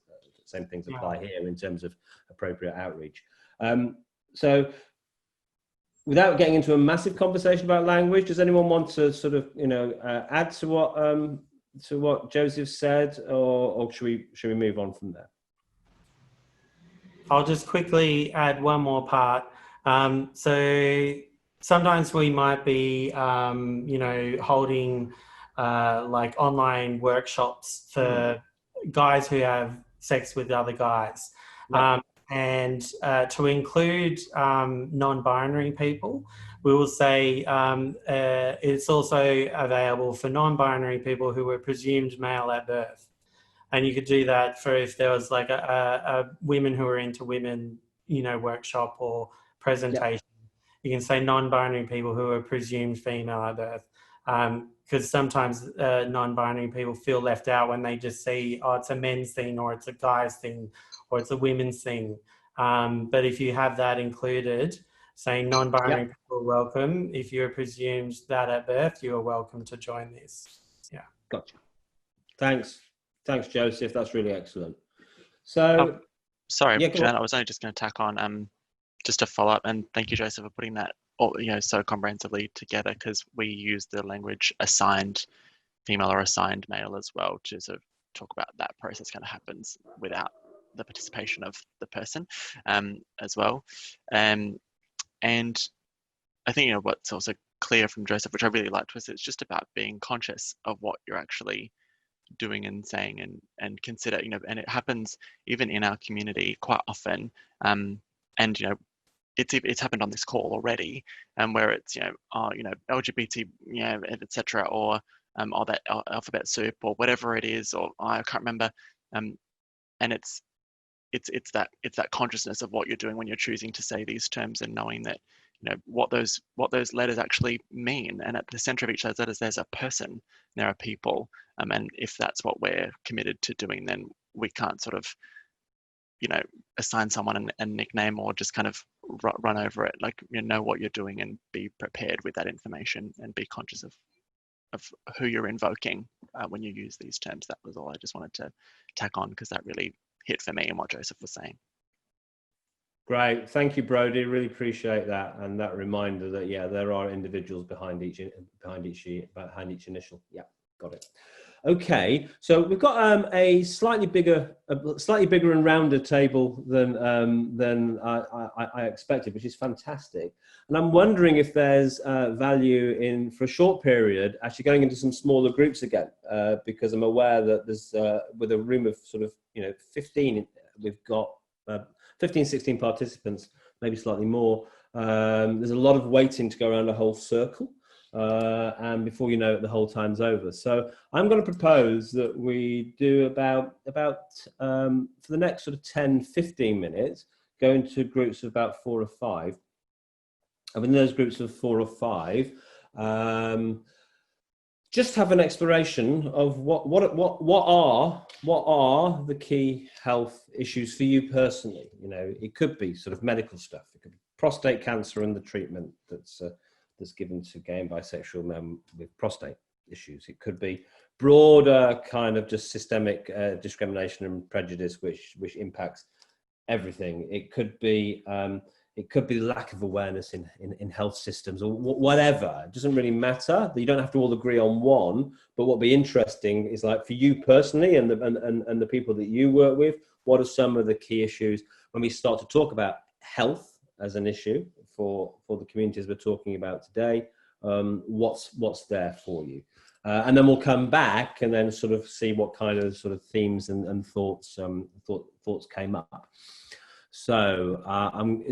apply here in terms of appropriate outreach. So without getting into a massive conversation about language, does anyone want to sort of add to what Joseph said, or should we move on from there? I'll just quickly add one more part. So sometimes we might be, holding like online workshops for guys who have sex with other guys. And to include non-binary people, we will say it's also available for non-binary people who were presumed male at birth. And you could do that for if there was like a women who are into women, workshop or presentation. You can say non-binary people who are presumed female at birth. Because sometimes non-binary people feel left out when they just see, oh, it's a men's thing, or it's a guy's thing, or it's a women's thing. But if you have that included, saying non-binary people are welcome. If you're presumed that at birth, you are welcome to join this. Yeah. Gotcha. Thanks, Joseph. That's really excellent. So, sorry, Jan, I was only just going to tack on just to follow up, and thank you, Joseph, for putting that or so comprehensively together, because we use the language assigned female or assigned male as well to sort of talk about that process kind of happens without the participation of the person as well. And I think what's also clear from Joseph, which I really liked, was it's just about being conscious of what you're actually doing and saying, and consider, and it happens even in our community quite often, and it's happened on this call already, and where it's LGBT, etc., or that alphabet soup or whatever it is, or I can't remember, and it's that consciousness of what you're doing when you're choosing to say these terms, and knowing that what those letters actually mean, and at the center of each of those letters there's a person, there are people, and if that's what we're committed to doing, then we can't sort of assign someone a nickname or just kind of run over it. Like, know what you're doing and be prepared with that information, and be conscious of who you're invoking when you use these terms. That was all I just wanted to tack on, because that really hit for me in what Joseph was saying. Great, thank you, Brodie. Really appreciate that, and that reminder that there are individuals behind each initial. Yeah, got it. Okay, so we've got a slightly bigger and rounder table than I expected, which is fantastic. And I'm wondering if there's value in, for a short period, actually going into some smaller groups again, because I'm aware that there's with a room of sort of 15, we've got 15, 16 participants, maybe slightly more. There's a lot of waiting to go around a whole circle. And before you know it, the whole time's over. So I'm going to propose that we do about for the next sort of 10, 15 minutes, go into groups of about 4 or 5. And in those groups of 4 or 5, just have an exploration of what are the key health issues for you personally. It could be sort of medical stuff. It could be prostate cancer and the treatment that's given to gay and bisexual men with prostate issues. It could be broader kind of just systemic discrimination and prejudice, which impacts everything. It could be lack of awareness in health systems, or whatever. It doesn't really matter. You don't have to all agree on one, but what would be interesting is, like, for you personally and the people that you work with, what are some of the key issues when we start to talk about health as an issue for the communities we're talking about today? What's there for you? And then we'll come back and then sort of see what kind of sort of themes and thoughts came up. So I'm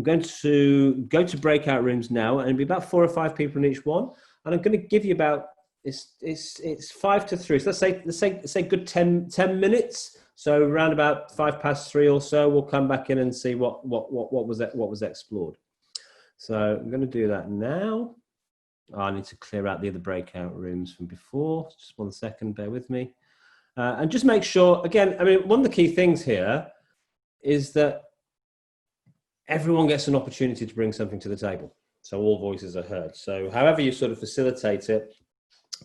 going to go to breakout rooms now, and it'll be about 4 or 5 people in each one. And I'm going to give you about it's 5 to 3. So let's say good 10 minutes. So around about 3:05 or so, we'll come back in and see what was explored. So I'm going to do that now. I need to clear out the other breakout rooms from before. Just 1 second, bear with me. And just make sure, again, I mean, one of the key things here is that everyone gets an opportunity to bring something to the table. So all voices are heard. So however you sort of facilitate it,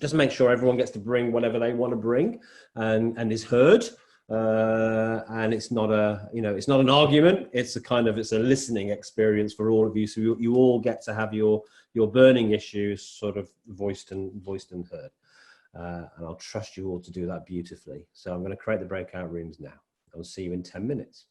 just make sure everyone gets to bring whatever they want to bring and is heard. And it's not it's not an argument. It's a listening experience for all of you. So you all get to have your burning issues sort of voiced and heard. And I'll trust you all to do that beautifully. So I'm going to create the breakout rooms now. I'll see you in 10 minutes.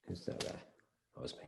Who's that there? That was me.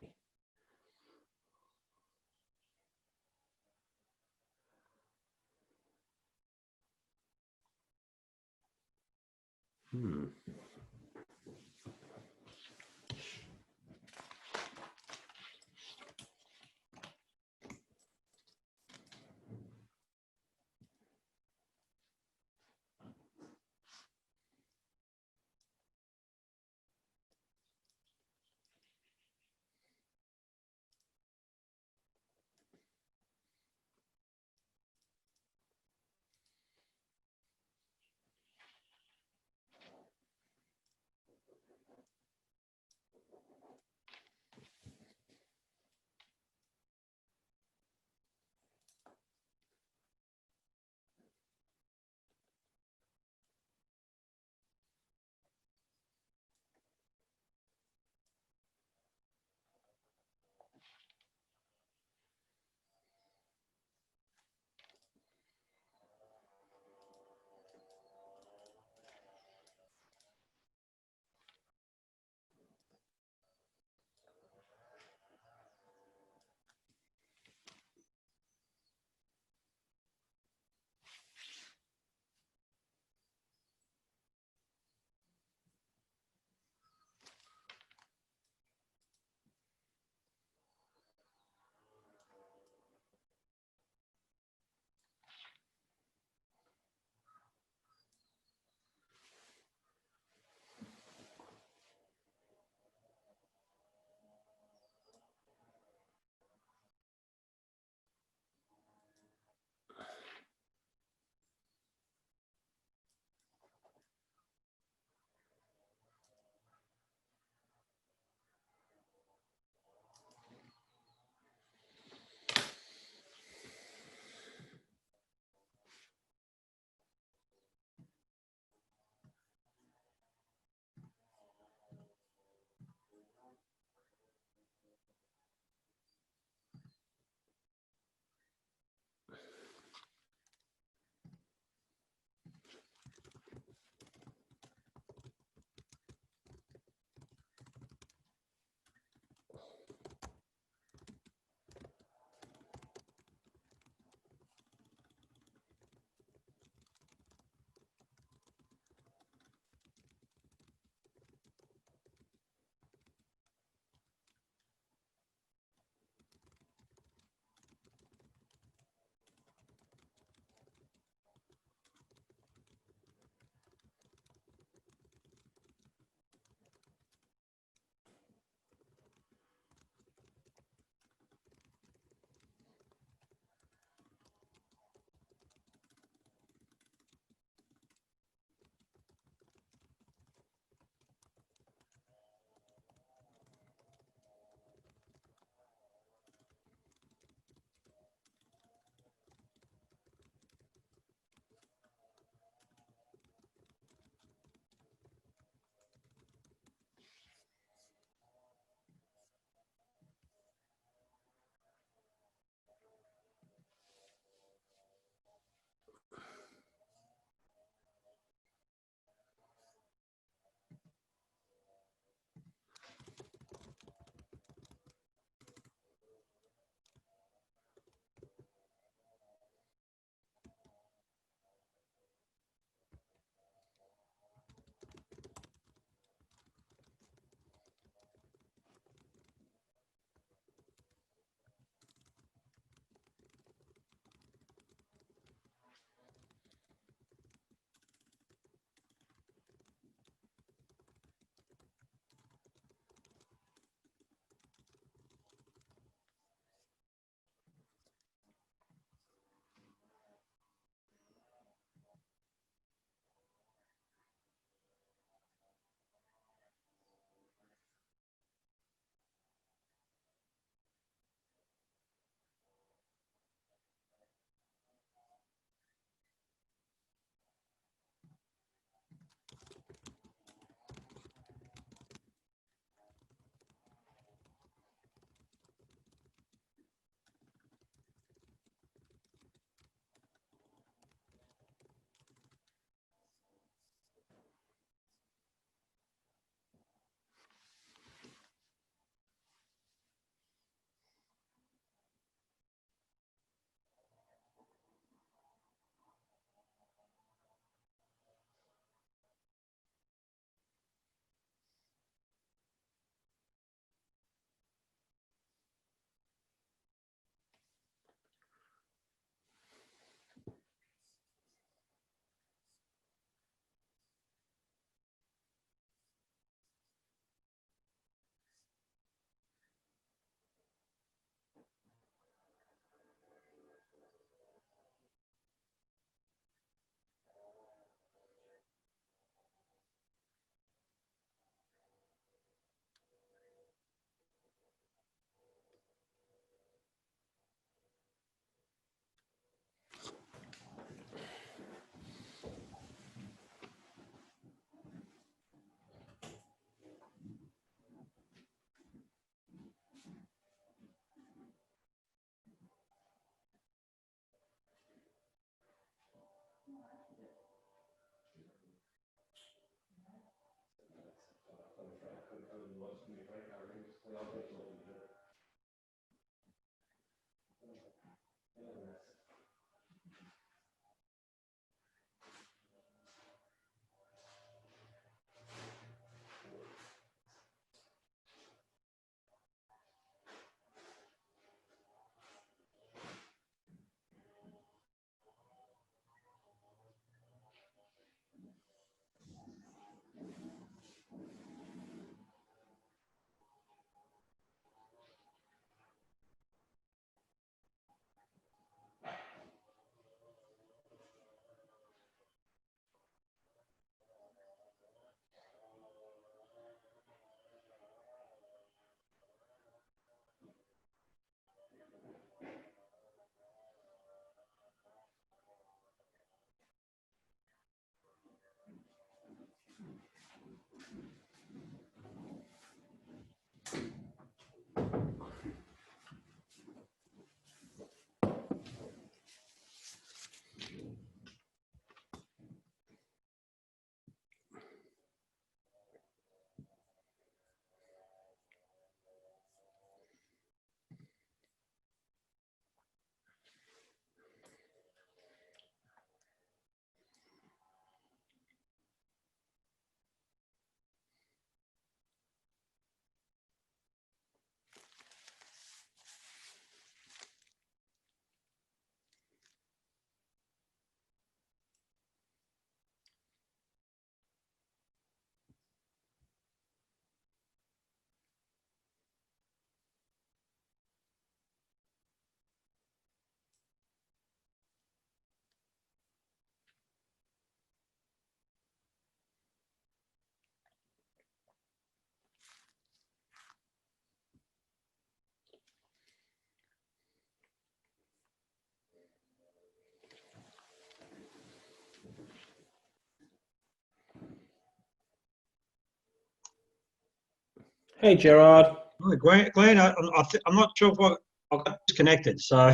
Hey, Gerard. Hi, Glenn, I'm not sure if I got disconnected, so.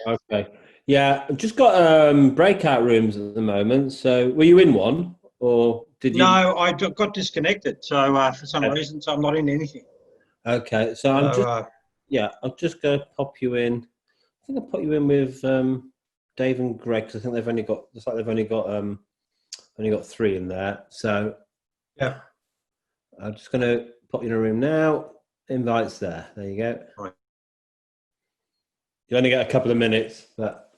Okay. Yeah, I've just got breakout rooms at the moment. So were you in one or did you? No, I got disconnected. So for some reason, so I'm not in anything. Okay. So I'm just, yeah, I'm just going to pop you in. I think I'll put you in with Dave and Greg, because I think they've only got, it's like they've only got 3 in there. So yeah, I'm just going to pop you in a room now. Invites there. There you go. Right. You only get a couple of minutes, but.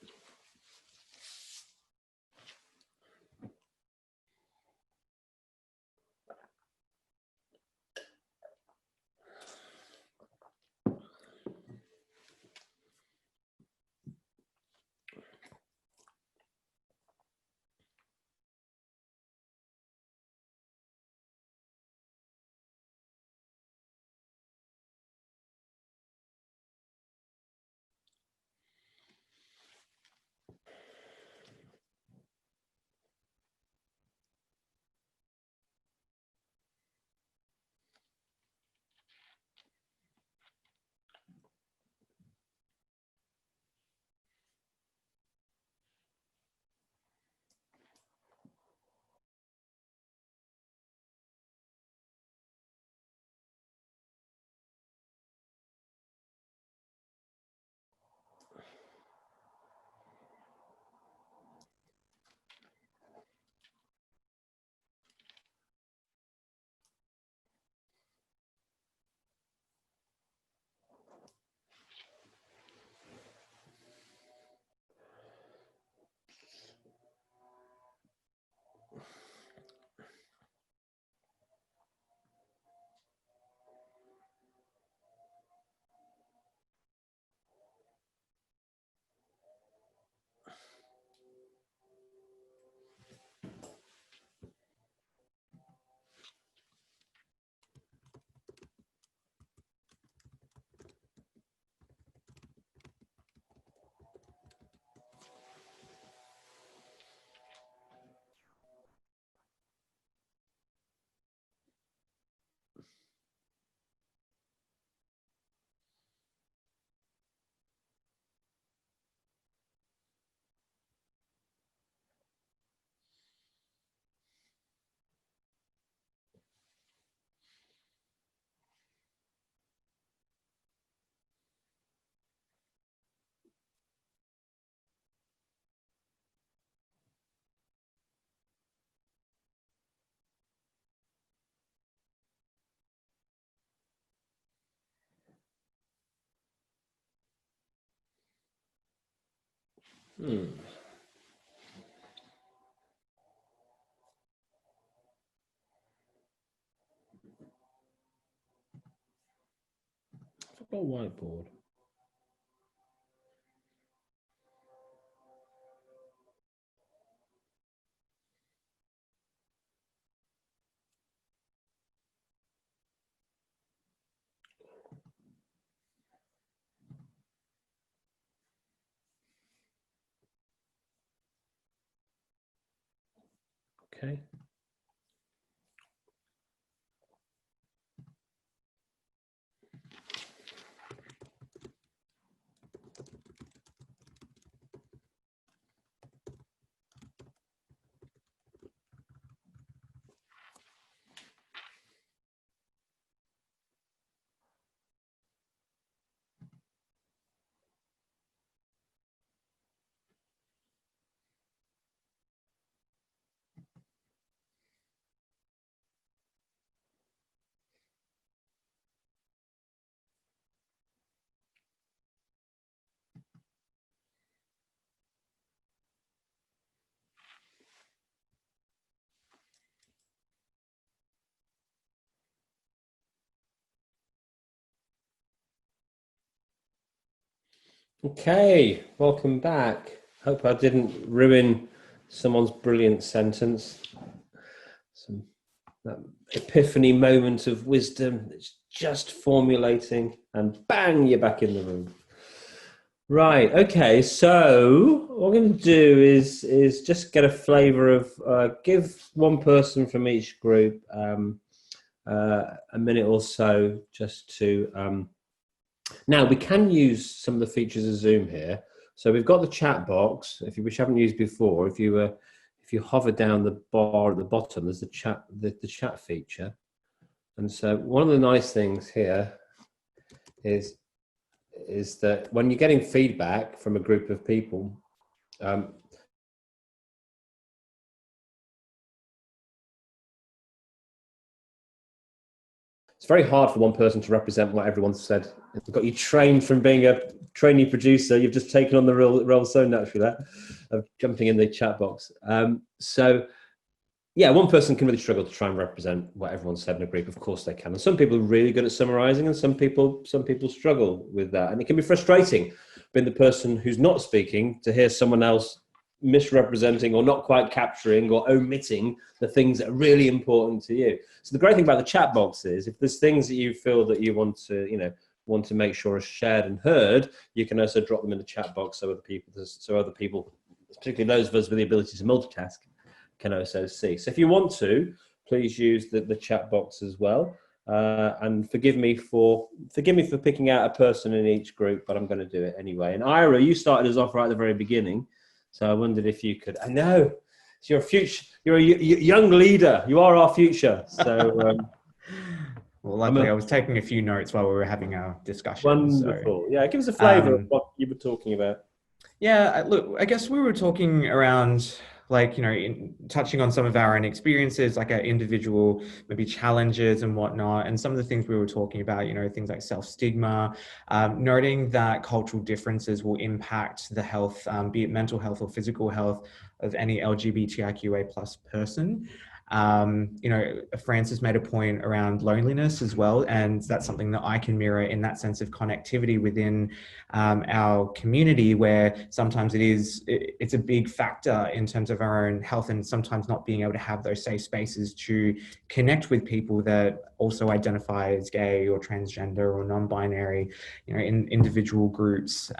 Hmm. I've got a whiteboard. Okay. Okay, welcome back. Hope I didn't ruin someone's brilliant sentence. That epiphany moment of wisdom that's just formulating, and bang, you're back in the room. Right, okay, so what we're going to do is just get a flavour of, give one person from each group a minute or so just to... Now, we can use some of the features of Zoom here. So we've got the chat box, which I haven't used before. If you hover down the bar at the bottom, there's the chat feature. And so one of the nice things here is that when you're getting feedback from a group of people, it's very hard for one person to represent what everyone said. It's got you trained from being a trainee producer. You've just taken on the role so naturally of jumping in the chat box. So yeah, one person can really struggle to try and represent what everyone said in a group. Of course they can. And some people are really good at summarizing, and some people struggle with that. And it can be frustrating being the person who's not speaking to hear someone else misrepresenting or not quite capturing or omitting the things that are really important to you. So the great thing about the chat box is if there's things that you feel that you want to make sure are shared and heard, you can also drop them in the chat box so other people, particularly those of us with the ability to multitask, can also see. So if you want to, please use the chat box as well. And forgive me for picking out a person in each group, but I'm going to do it anyway. And Ira, you started us off right at the very beginning. So I wondered if you could. I know you're a young leader. You are our future. So well, luckily I was taking a few notes while we were having our discussion. Wonderful. So, yeah, give us a flavour of what you were talking about. Yeah, look, I guess we were talking around, like, touching on some of our own experiences, like our individual maybe challenges and whatnot, and some of the things we were talking about, things like self-stigma, noting that cultural differences will impact the health, be it mental health or physical health, of any LGBTIQA plus person. Francis made a point around loneliness as well, and that's something that I can mirror in that sense of connectivity within our community, where sometimes it's a big factor in terms of our own health, and sometimes not being able to have those safe spaces to connect with people that also identify as gay or transgender or non-binary, in individual groups.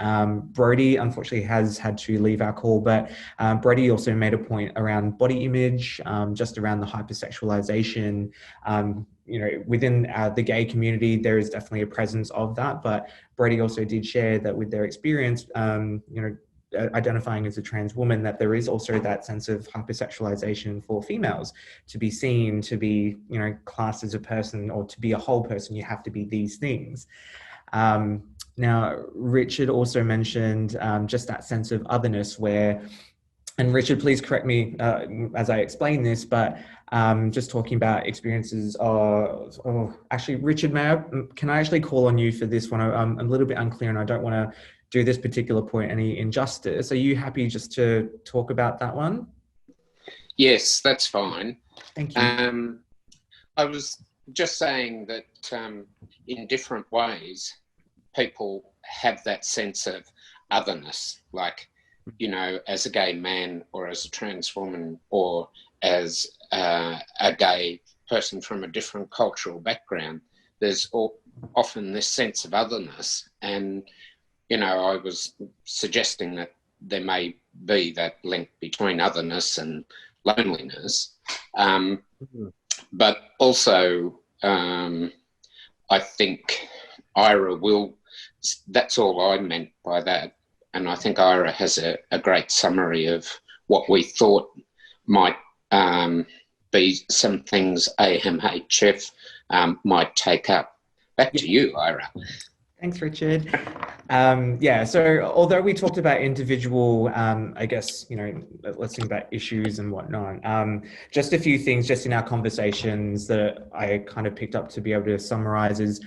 Brody unfortunately has had to leave our call, but Brody also made a point around body image, just around the hypersexualization. Within the gay community, there is definitely a presence of that, but Brody also did share that with their experience, identifying as a trans woman, that there is also that sense of hypersexualization for females. To be seen, to be, classed as a person, or to be a whole person, you have to be these things. Now, Richard also mentioned just that sense of otherness where, and Richard, please correct me as I explain this, but just talking about experiences actually, Richard, can I actually call on you for this one? I'm a little bit unclear, and I don't want to do this particular point any injustice. Are you happy just to talk about that one? Yes, that's fine. Thank you. I was just saying that in different ways, people have that sense of otherness, like, you know, as a gay man or as a trans woman or as a gay person from a different cultural background, there's often this sense of otherness. And, you know, I was suggesting that there may be that link between otherness and loneliness. But also, I think Ira will, that's all I meant by that. And I think Ira has a great summary of what we thought might be some things AMHF might take up. Back to you, Ira. Thanks, Richard. Yeah, so although we talked about individual, I guess, you know, let's think about issues and whatnot, just a few things just in our conversations that I kind of picked up to be able to summarize is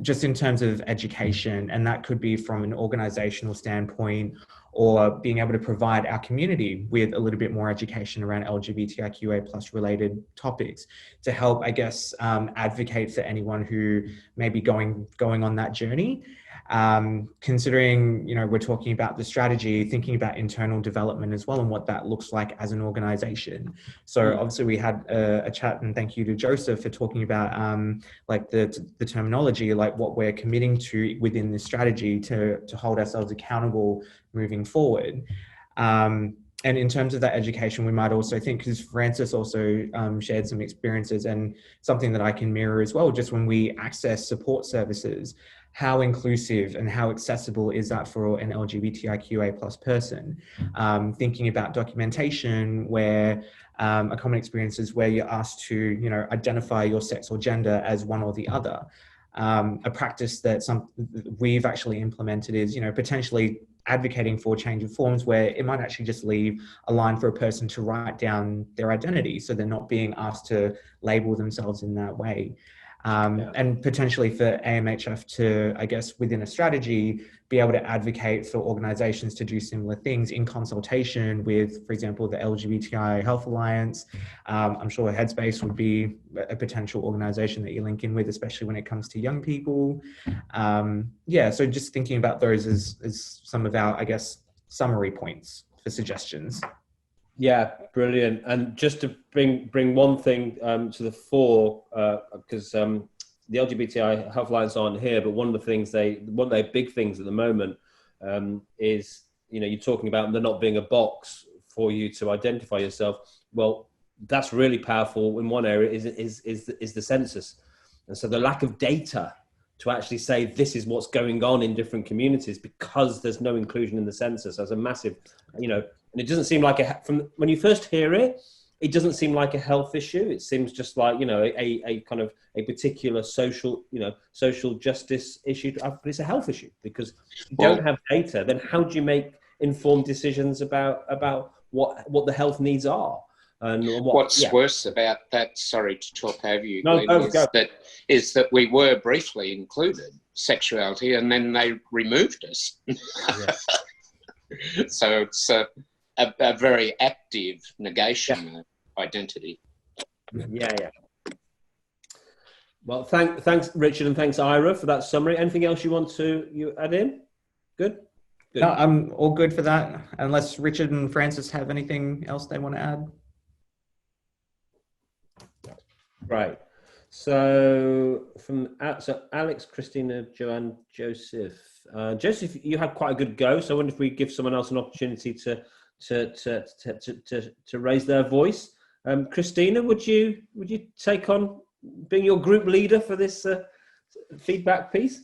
just in terms of education, and that could be from an organizational standpoint or being able to provide our community with a little bit more education around LGBTIQA plus related topics to help, I guess, advocate for anyone who may be going on that journey. Considering, you know, we're talking about the strategy, thinking about internal development as well and what that looks like as an organization. So obviously we had a chat, and thank you to Joseph for talking about like the terminology, like what we're committing to within this strategy to hold ourselves accountable moving forward. And in terms of that education, we might also think, because Francis also shared some experiences and something that I can mirror as well, just when we access support services, how inclusive and how accessible is that for an LGBTIQA plus person? Thinking about documentation where a common experience is where you're asked to, you know, identify your sex or gender as one or the other. A practice that we've actually implemented is, you know, potentially advocating for change of forms where it might actually just leave a line for a person to write down their identity so they're not being asked to label themselves in that way. And potentially for AMHF to, I guess, within a strategy, be able to advocate for organizations to do similar things in consultation with, for example, the LGBTI Health Alliance. I'm sure Headspace would be a potential organization that you link in with, especially when it comes to young people. Yeah, so just thinking about those as some of our, I guess, summary points for suggestions. Yeah, brilliant. And just to bring one thing to the fore, because the LGBTI Health Alliance aren't here, but one of their big things at the moment is, you know, you're talking about there not being a box for you to identify yourself. Well, that's really powerful in one area is the census. And so the lack of data to actually say this is what's going on in different communities because there's no inclusion in the census as a massive, you know, and it doesn't seem like from when you first hear it, it doesn't seem like a health issue. It seems just like, you know, a kind of a particular social justice issue, but it's a health issue because you don't have data. Then how do you make informed decisions about what the health needs are? And what's worse about that, sorry to talk over you, no, Glenn, is that we were briefly included sexuality and then they removed us. So it's a very active negation of identity. Yeah. Well, thanks, Richard, and thanks, Ira, for that summary. Anything else you want to add in? Good? No, I'm all good for that, unless Richard and Francis have anything else they want to add. Right. So Alex, Christina, Joanne, Joseph. Joseph, you had quite a good go. So I wonder if we give someone else an opportunity to raise their voice. Christina, would you take on being your group leader for this feedback piece?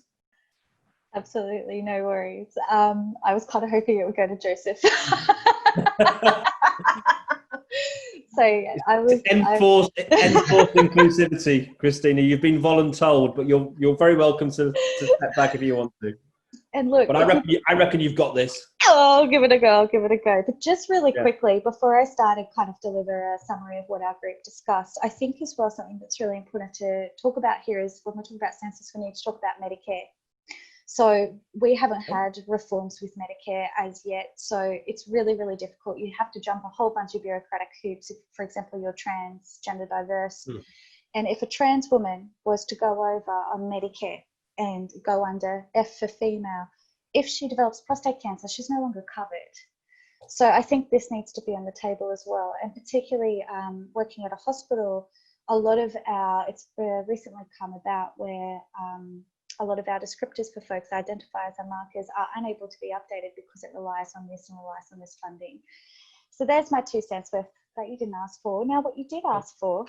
Absolutely, no worries. I was kind of hoping it would go to Joseph. So yeah, I was enforced inclusivity, Christina. You've been voluntold, but you're very welcome to step back if you want to. And look, but I reckon you've got this. Oh, give it a go. But just really quickly, before I started kind of deliver a summary of what our group discussed, I think as well something that's really important to talk about here is when we're talking about census, we need to talk about Medicare. So we haven't had reforms with Medicare as yet. So it's really, really difficult. You have to jump a whole bunch of bureaucratic hoops if, for example, you're transgender diverse. And if a trans woman was to go over on Medicare and go under F for female, if she develops prostate cancer, she's no longer covered. So I think this needs to be on the table as well. And particularly working at a hospital, a lot of it's recently come about where a lot of our descriptors for folks, identifiers and markers, are unable to be updated because it relies on this and relies on this funding. So there's my 2 cents worth that you didn't ask for. Now what you did ask for.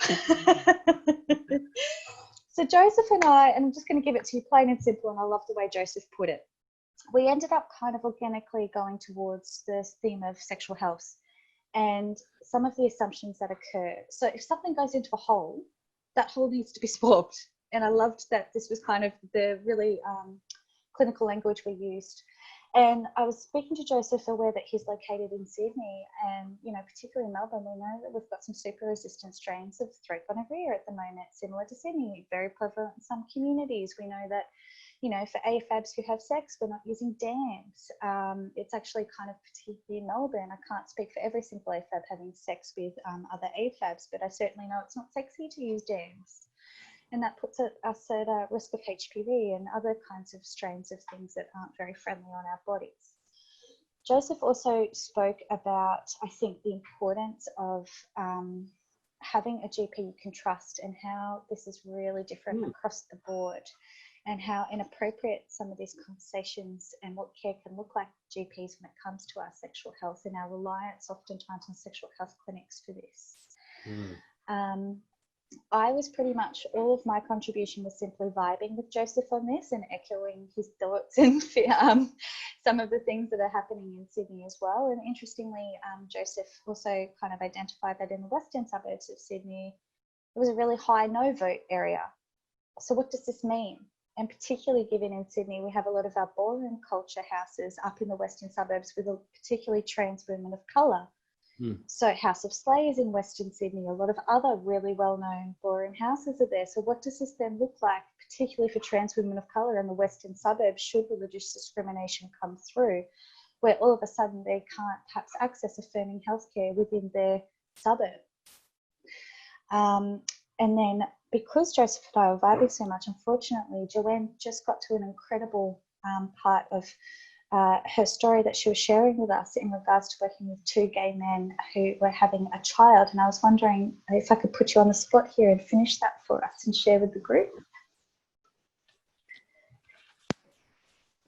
So Joseph and I, and I'm just going to give it to you plain and simple, and I love the way Joseph put it. We ended up kind of organically going towards the theme of sexual health and some of the assumptions that occur. So if something goes into a hole, that hole needs to be swabbed. And I loved that this was kind of the really clinical language we used. And I was speaking to Joseph, aware that he's located in Sydney, and, you know, particularly in Melbourne, we know that we've got some super resistant strains of throat gonorrhea at the moment, similar to Sydney, very prevalent in some communities. We know that, you know, for AFABs who have sex, we're not using dams. It's actually kind of particularly in Melbourne. I can't speak for every single AFAB having sex with other AFABs, but I certainly know it's not sexy to use dams. And that puts us at risk of HPV and other kinds of strains of things that aren't very friendly on our bodies. Joseph also spoke about, I think, the importance of having a GP you can trust, and how this is really different across the board, and how inappropriate some of these conversations and what care can look like for GPs when it comes to our sexual health and our reliance oftentimes on sexual health clinics for this. I was pretty much, all of my contribution was simply vibing with Joseph on this and echoing his thoughts and some of the things that are happening in Sydney as well. And interestingly, Joseph also kind of identified that in the western suburbs of Sydney, it was a really high no vote area. So what does this mean? And particularly given in Sydney, we have a lot of our ballroom culture houses up in the western suburbs with particularly trans women of colour. So House of Slay is in Western Sydney. A lot of other really well-known ballroom houses are there. So what does this then look like, particularly for trans women of colour in the western suburbs, should religious discrimination come through, where all of a sudden they can't perhaps access affirming healthcare within their suburb? And then because Joseph and I were vibing so much, unfortunately, Joanne just got to an incredible part of her story that she was sharing with us in regards to working with 2 gay men who were having a child. And I was wondering if I could put you on the spot here and finish that for us and share with the group.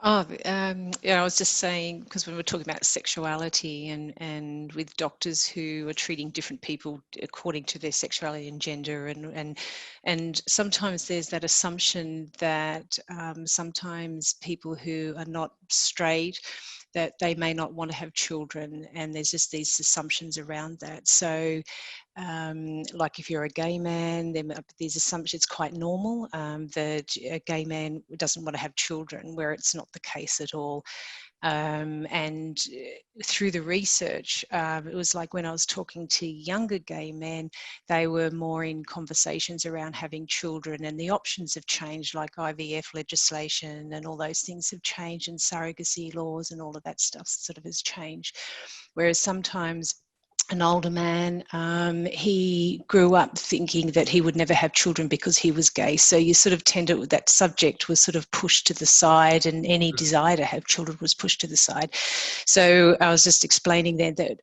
Yeah, I was just saying, because when we're talking about sexuality and with doctors who are treating different people according to their sexuality and gender, and sometimes there's that assumption that sometimes people who are not straight, that they may not want to have children, and there's just these assumptions around that. So like if you're a gay man, then these assumptions, it's quite normal that a gay man doesn't want to have children, where it's not the case at all. And through the research, it was like when I was talking to younger gay men, they were more in conversations around having children, and the options have changed, like IVF legislation and all those things have changed, and surrogacy laws and all of that stuff sort of has changed. Whereas sometimes an older man, he grew up thinking that he would never have children because he was gay. So you sort of tend to, that subject was sort of pushed to the side, and any desire to have children was pushed to the side. So I was just explaining there that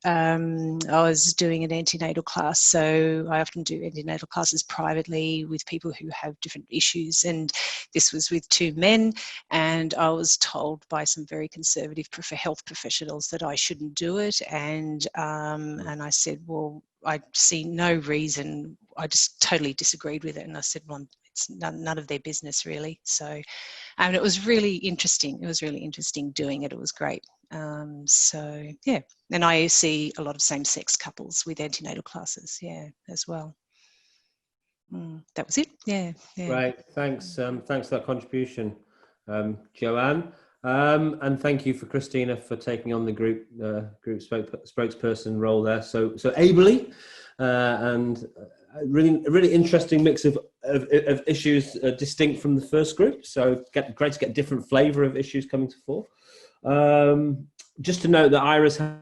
I was doing an antenatal class. So I often do antenatal classes privately with people who have different issues. And this was with 2 men. And I was told by some very conservative health professionals that I shouldn't do it. And I said, well, I see no reason. I just totally disagreed with it. And I said, well, it's none of their business, really. So, and it was really interesting. It was really interesting doing it. It was great. So, yeah. And I see a lot of same-sex couples with antenatal classes, yeah, as well. That was it. Yeah. Right. Thanks. Thanks for that contribution, Joanne. And thank you for Christina for taking on the group spokesperson role there so ably. and a really interesting mix of issues distinct from the first group. So great to get different flavour of issues coming to fore. Just to note that Iris a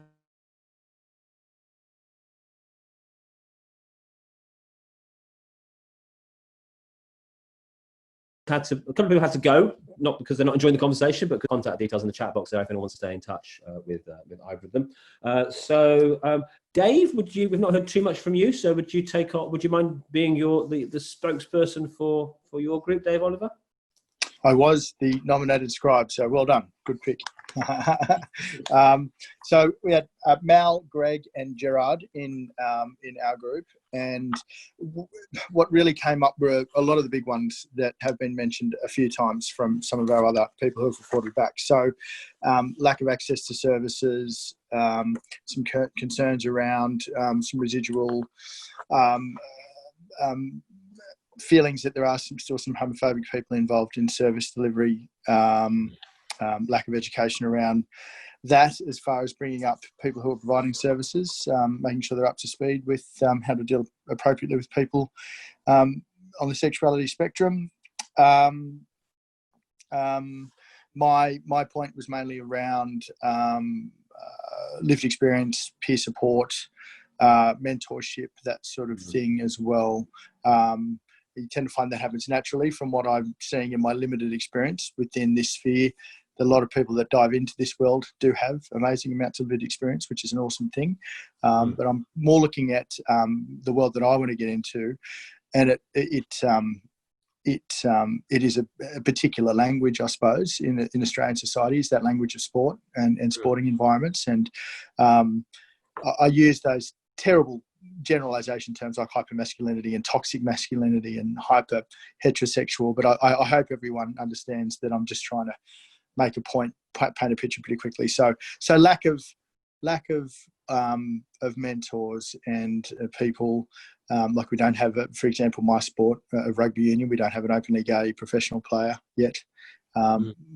couple of people had to go, not because they're not enjoying the conversation, but contact details in the chat box there if anyone wants to stay in touch with either of them. Dave, we've not heard too much from you, so would you mind being the spokesperson for your group, Dave Oliver? I was the nominated scribe, so well done. Good pick. So we had Mal, Greg, and Gerard in our group, and what really came up were a lot of the big ones that have been mentioned a few times from some of our other people who have reported back. So lack of access to services, some concerns around some residual feelings that there are still some homophobic people involved in service delivery, lack of education around that as far as bringing up people who are providing services, making sure they're up to speed with how to deal appropriately with people on the sexuality spectrum. My point was mainly around lived experience, peer support, mentorship, that sort of thing as well. You tend to find that happens naturally from what I'm seeing in my limited experience within this sphere. A lot of people that dive into this world do have amazing amounts of lived experience, which is an awesome thing. But I'm more looking at the world that I want to get into, and it is a particular language, I suppose, in Australian society, is that language of sport and sporting environments. And I use those terrible generalization terms like hypermasculinity and toxic masculinity and hyper heterosexual, but I hope everyone understands that I'm just trying to make a point, paint a picture pretty quickly. So lack of mentors and people, like we don't have, for example, my sport of rugby union, we don't have an openly gay professional player yet,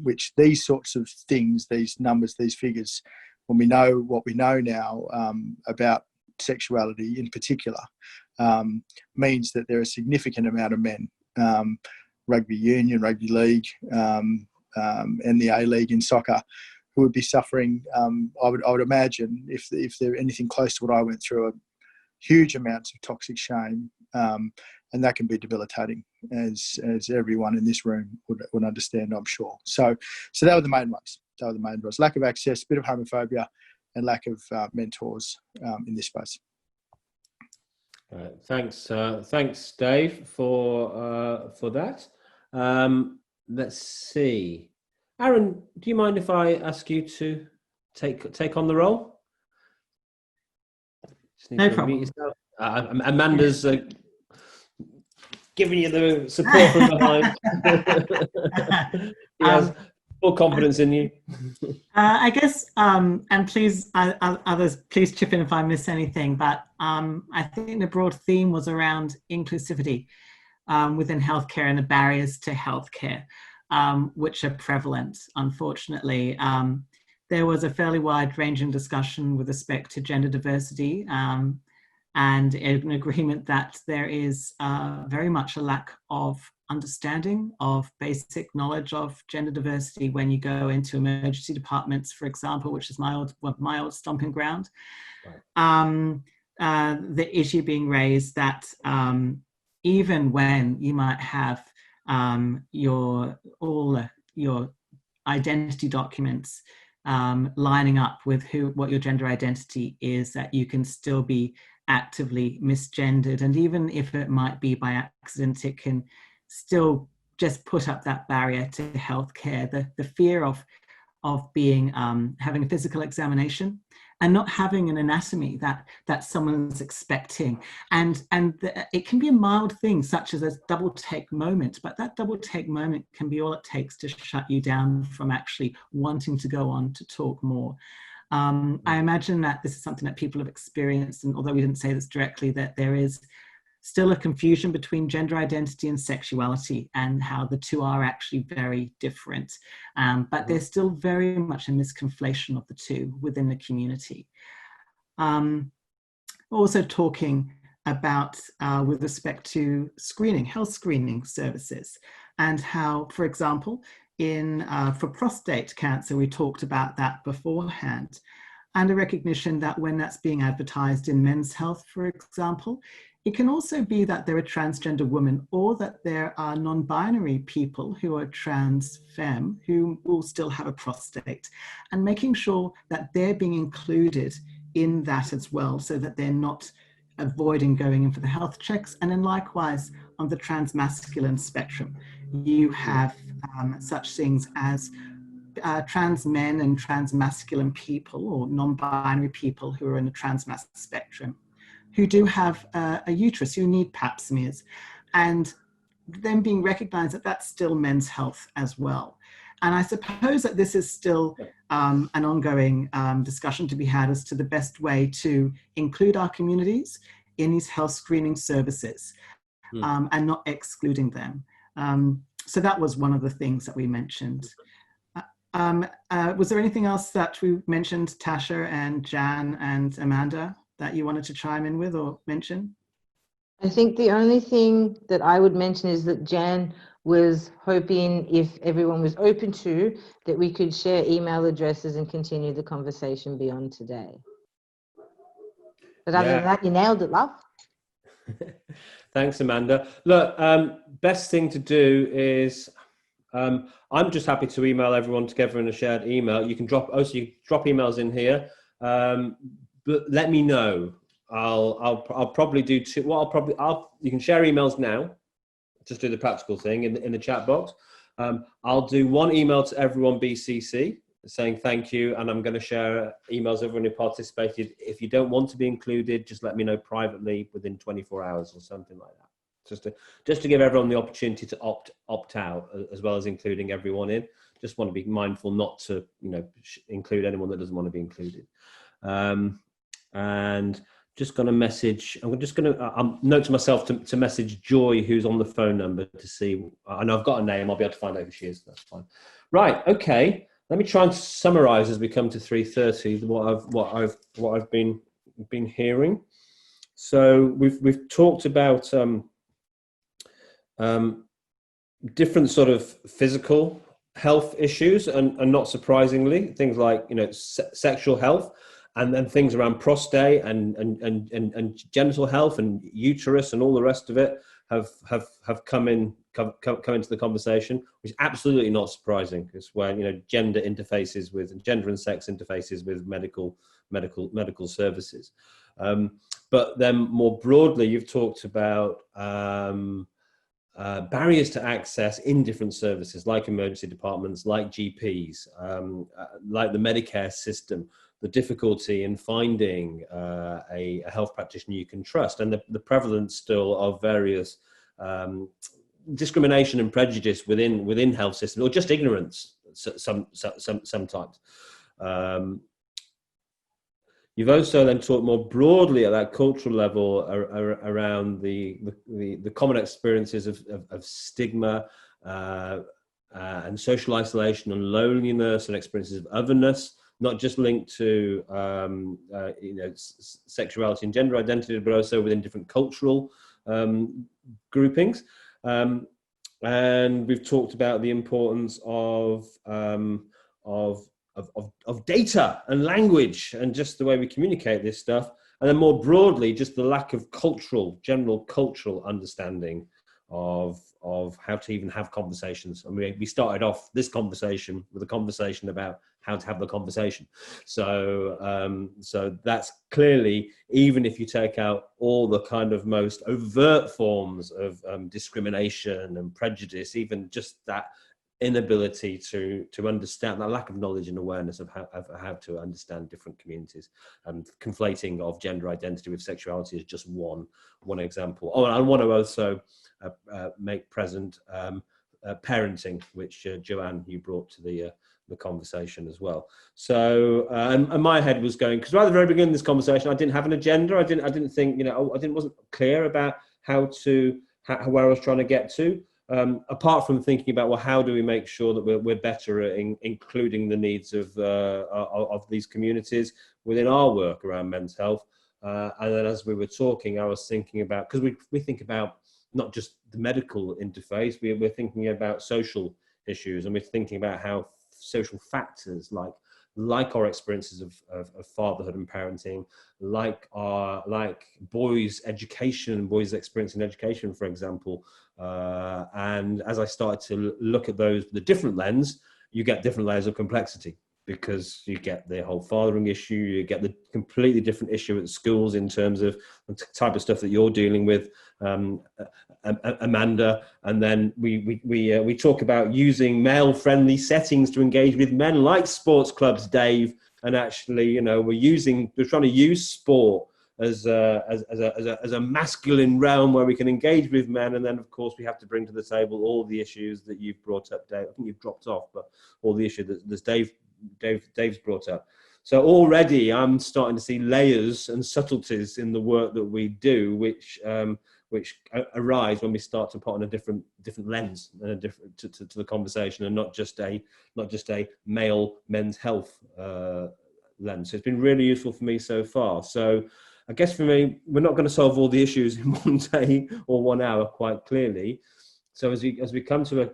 which these sorts of things, these numbers, these figures, when we know what we know now about sexuality in particular, means that there are a significant amount of men, rugby union, rugby league, and the A-League in soccer, who would be suffering, I would imagine, if they're anything close to what I went through, a huge amounts of toxic shame, and that can be debilitating, as everyone in this room would understand, I'm sure. So that were the main ones. Lack of access, bit of homophobia, and lack of mentors in this space. Thanks, Dave, for that. Let's see, Aaron, do you mind if I ask you to take on the role? No problem. Amanda's giving you the support from behind. He has full confidence in you. I guess, and please, others, please chip in if I miss anything, but I think the broad theme was around inclusivity within healthcare and the barriers to healthcare, which are prevalent, unfortunately. There was a fairly wide-ranging discussion with respect to gender diversity, and an agreement that there is very much a lack of understanding of basic knowledge of gender diversity when you go into emergency departments, for example, which is my old stomping ground. Right. The issue being raised that even when you might have your identity documents lining up with what your gender identity is, that you can still be actively misgendered, and even if it might be by accident, it can still just put up that barrier to healthcare. The fear of being having a physical examination and not having an anatomy that someone's expecting, and it can be a mild thing such as a double take moment, but that double take moment can be all it takes to shut you down from actually wanting to go on to talk more. I imagine that this is something that people have experienced, and although we didn't say this directly, that there is still a confusion between gender identity and sexuality, and how the two are actually very different. But there's still very much a misconflation of the two within the community. Also talking about with respect to screening, health screening services, and how, for example, for prostate cancer, we talked about that beforehand, and a recognition that when that's being advertised in Men's Health, for example, it can also be that they're a transgender woman, or that there are non-binary people who are trans femme who will still have a prostate, and making sure that they're being included in that as well, so that they're not avoiding going in for the health checks. And then likewise, on the transmasculine spectrum, you have such things as trans men and transmasculine people, or non-binary people who are in the transmas spectrum, who do have a uterus, who need pap smears, and then being recognized that that's still men's health as well. And I suppose that this is still an ongoing discussion to be had as to the best way to include our communities in these health screening services, and not excluding them. So that was one of the things that we mentioned. Was there anything else that we mentioned, Tasha and Jan and Amanda, that you wanted to chime in with or mention? I think the only thing that I would mention is that Jan was hoping, if everyone was open to, that we could share email addresses and continue the conversation beyond today. But other than that, you nailed it, love. Thanks, Amanda. Look, best thing to do is, I'm just happy to email everyone together in a shared email. You can drop emails in here, but let me know. I'll probably do two. You can share emails now. Just do the practical thing in the chat box. I'll do one email to everyone BCC saying thank you, and I'm going to share emails to everyone who participated. If you don't want to be included, just let me know privately within 24 hours or something like that. Just to give everyone the opportunity to opt out, as well as including everyone in. Just want to be mindful not to include anyone that doesn't want to be included. And just going to message, I'm just going to note to myself to message Joy, who's on the phone number, to see. I know I've got a name. I'll be able to find out who she is. That's fine. Right. Okay. Let me try and summarize as we come to 3:30 what I've been hearing. So we've talked about different sort of physical health issues, and not surprisingly, things like sexual health, and then things around prostate and genital health and uterus and all the rest of it have come into the conversation, which is absolutely not surprising, because where gender and sex interfaces with medical services. But then more broadly, you've talked about barriers to access in different services, like emergency departments, like GPs, like the Medicare system, the difficulty in finding a health practitioner you can trust, and the prevalence still of various discrimination and prejudice within health systems, or just ignorance sometimes. You've also then talked more broadly at that cultural level around the common experiences of stigma and social isolation and loneliness, and experiences of otherness, not just linked to sexuality and gender identity, but also within different cultural groupings. And we've talked about the importance of data and language, and just the way we communicate this stuff. And then more broadly, just the lack of general cultural understanding of how to even have conversations. I mean, we started off this conversation with a conversation about how to have the conversation. So that's clearly, even if you take out all the kind of most overt forms of discrimination and prejudice, even just that inability to understand, that lack of knowledge and awareness of how to understand different communities, and conflating of gender identity with sexuality is just one example. Oh, and I want to also make present parenting, which Joanne, you brought to the conversation as well. So and my head was going, because right at the very beginning of this conversation, I didn't have an agenda. I didn't think, wasn't clear about where I was trying to get to. Apart from thinking about, well, how do we make sure that we're better at including the needs of these communities within our work around men's health? And then as we were talking, I was thinking about, because we think about not just the medical interface, we're thinking about social issues, and we're thinking about how social factors like our experiences of fatherhood and parenting, like boys' education, boys' experience in education, for example. And as I started to look at those with a different lens, you get different layers of complexity, because you get the whole fathering issue, you get the completely different issue at schools in terms of the type of stuff that you're dealing with, Amanda. And then we talk about using male-friendly settings to engage with men, like sports clubs, Dave. And actually, we're trying to use sport as a masculine realm where we can engage with men. And then, of course, we have to bring to the table all the issues that you've brought up, Dave. I think you've dropped off, but all the issues that Dave's brought up. So already I'm starting to see layers and subtleties in the work that we do, which arise when we start to put on a different lens and a different to the conversation, and not just a male men's health lens. So it's been really useful for me so far. So I guess for me, we're not going to solve all the issues in one day or 1 hour, quite clearly. So as we come to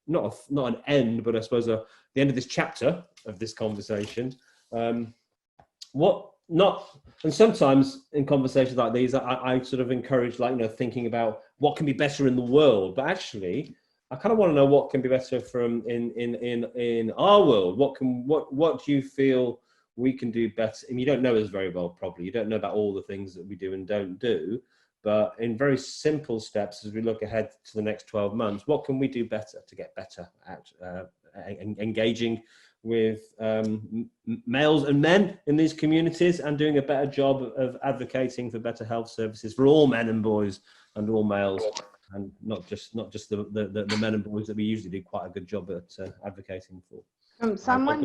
not an end, but I suppose the end of this chapter of this conversation, and sometimes in conversations like these, I sort of encourage, thinking about what can be better in the world. But actually, I kind of want to know what can be better from in our world. What do you feel we can do better? And you don't know us very well, probably. You don't know about all the things that we do and don't do. But in very simple steps, as we look ahead to the next 12 months, what can we do better to get better at engaging with males and men in these communities, and doing a better job of advocating for better health services for all men and boys and all males, and not just the men and boys that we usually do quite a good job at advocating for. From someone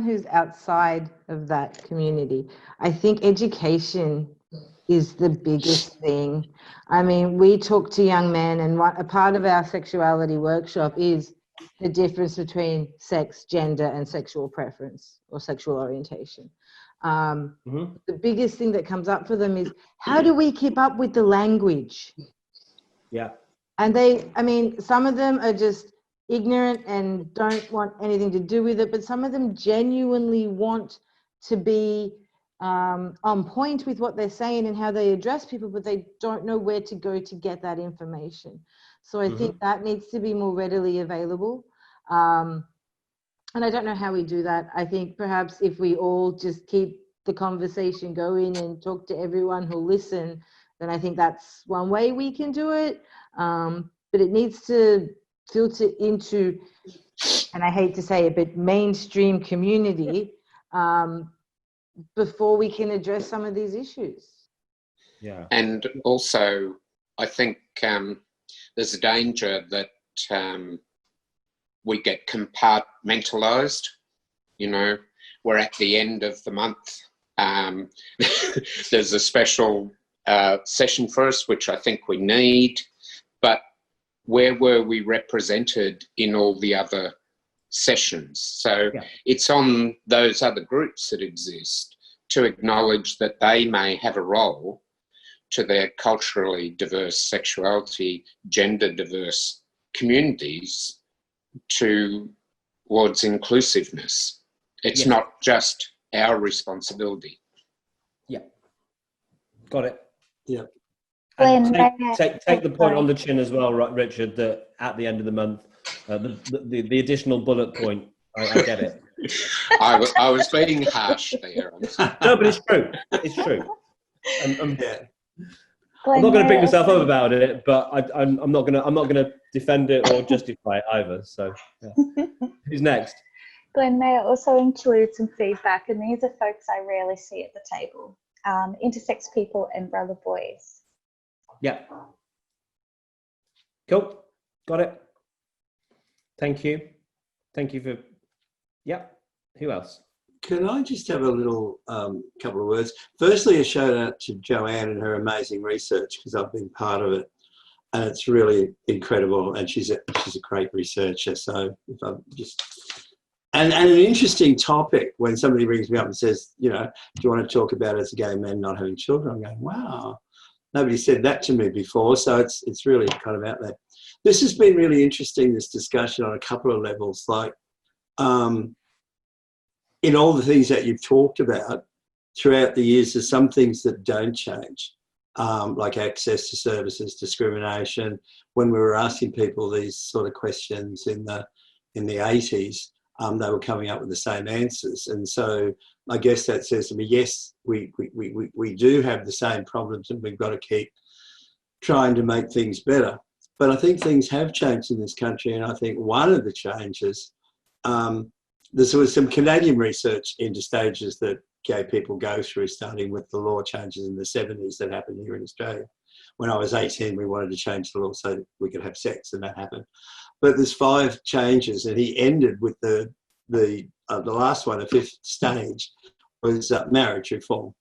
who's outside of that community, I think education is the biggest thing. I mean, we talk to young men, and a part of our sexuality workshop is the difference between sex, gender, and sexual preference or sexual orientation. The biggest thing that comes up for them is, how do we keep up with the language? Yeah. And some of them are just ignorant and don't want anything to do with it, but some of them genuinely want to be on point with what they're saying and how they address people, but they don't know where to go to get that information. So I think that needs to be more readily available. And I don't know how we do that. I think perhaps if we all just keep the conversation going and talk to everyone who'll listen, then I think that's one way we can do it. But it needs to filter into, and I hate to say it, but mainstream community before we can address some of these issues. Yeah. And also, I think there's a danger that we get compartmentalized. We're at the end of the month. There's a special session for us, which I think we need, but where were we represented in all the other sessions? So it's on those other groups that exist to acknowledge that they may have a role to their culturally diverse, sexuality, gender diverse communities towards inclusiveness. It's not just our responsibility. Yeah. Got it. Yeah. And take the point on the chin as well, right, Richard, that at the end of the month, the additional bullet point, I get it. I was being harsh there. No, but it's true. It's true. I'm not going to beat myself up about it, but I'm not going to defend it or justify it either. So, who's next? Glenn, may I also include some feedback? And these are folks I rarely see at the table. Intersex people and brother boys. Yeah. Cool. Got it. Thank you. Thank you for. Yeah. Who else? Can I just have a little couple of words? Firstly, a shout out to Joanne and her amazing research, because I've been part of it, and it's really incredible. And she's a great researcher. So if I'm just, And an interesting topic when somebody rings me up and says, you know, do you want to talk about as a gay man not having children? I'm going, wow, nobody said that to me before. So it's really kind of out there. This has been really interesting, this discussion on a couple of levels. Like in all the things that you've talked about throughout the years, there's some things that don't change, like access to services, discrimination. When we were asking people these sort of questions in the 80s, they were coming up with the same answers. And so I guess that says to me, yes, we do have the same problems and we've got to keep trying to make things better. But I think things have changed in this country. And I think one of the changes, there was some Canadian research into stages that gay people go through, starting with the law changes in the 70s that happened here in Australia. When I was 18, we wanted to change the law so that we could have sex, and that happened. But there's 5 changes, and he ended with the last one, the 5th stage, was marriage reform.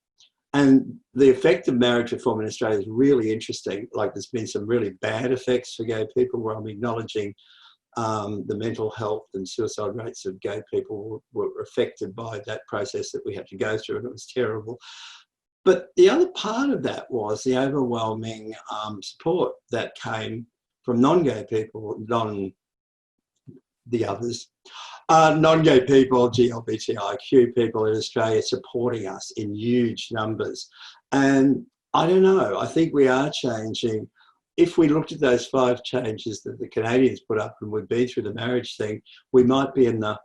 And the effect of marriage reform in Australia is really interesting. Like, there's been some really bad effects for gay people, where I'm acknowledging the mental health and suicide rates of gay people were affected by that process that we had to go through, and it was terrible. But the other part of that was the overwhelming support that came from non-gay people, non-gay people, GLBTIQ people in Australia supporting us in huge numbers. And I don't know, I think we are changing. If we looked at those 5 changes that the Canadians put up, and we've been through the marriage thing, we might be in the,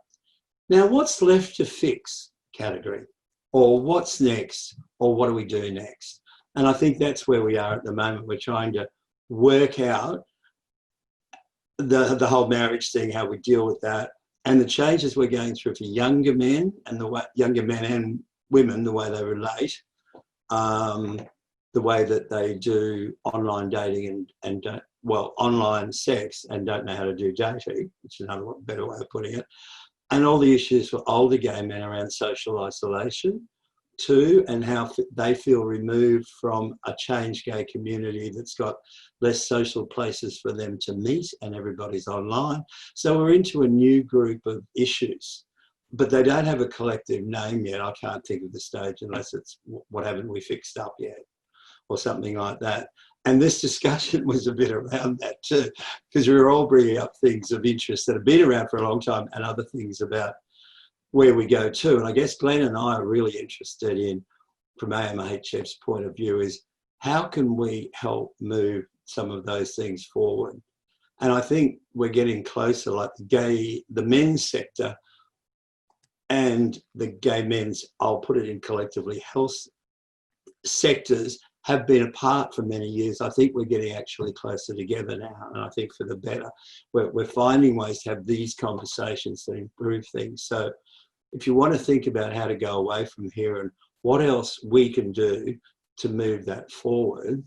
now what's left to fix category, or what's next, or what do we do next? And I think that's where we are at the moment. We're trying to work out the whole marriage thing, how we deal with that, and the changes we're going through for younger men and the way younger men and women, the way they relate, the way that they do online dating and don't, well, online sex and don't know how to do dating, which is another better way of putting it, and all the issues for older gay men around social isolation too, and how they feel removed from a changed gay community that's got less social places for them to meet, and everybody's online. So we're into a new group of issues, but they don't have a collective name yet. I can't think of the stage unless it's what haven't we fixed up yet, or something like that. And this discussion was a bit around that too, because we were all bringing up things of interest that have been around for a long time and other things about where we go to. And I guess Glenn and I are really interested in, from AMHF's point of view, is how can we help move some of those things forward? And I think we're getting closer, like the men's sector and the gay men's, I'll put it in collectively, health sectors have been apart for many years. I think we're getting actually closer together now, and I think for the better. We're finding ways to have these conversations that improve things. So if you want to think about how to go away from here and what else we can do to move that forward,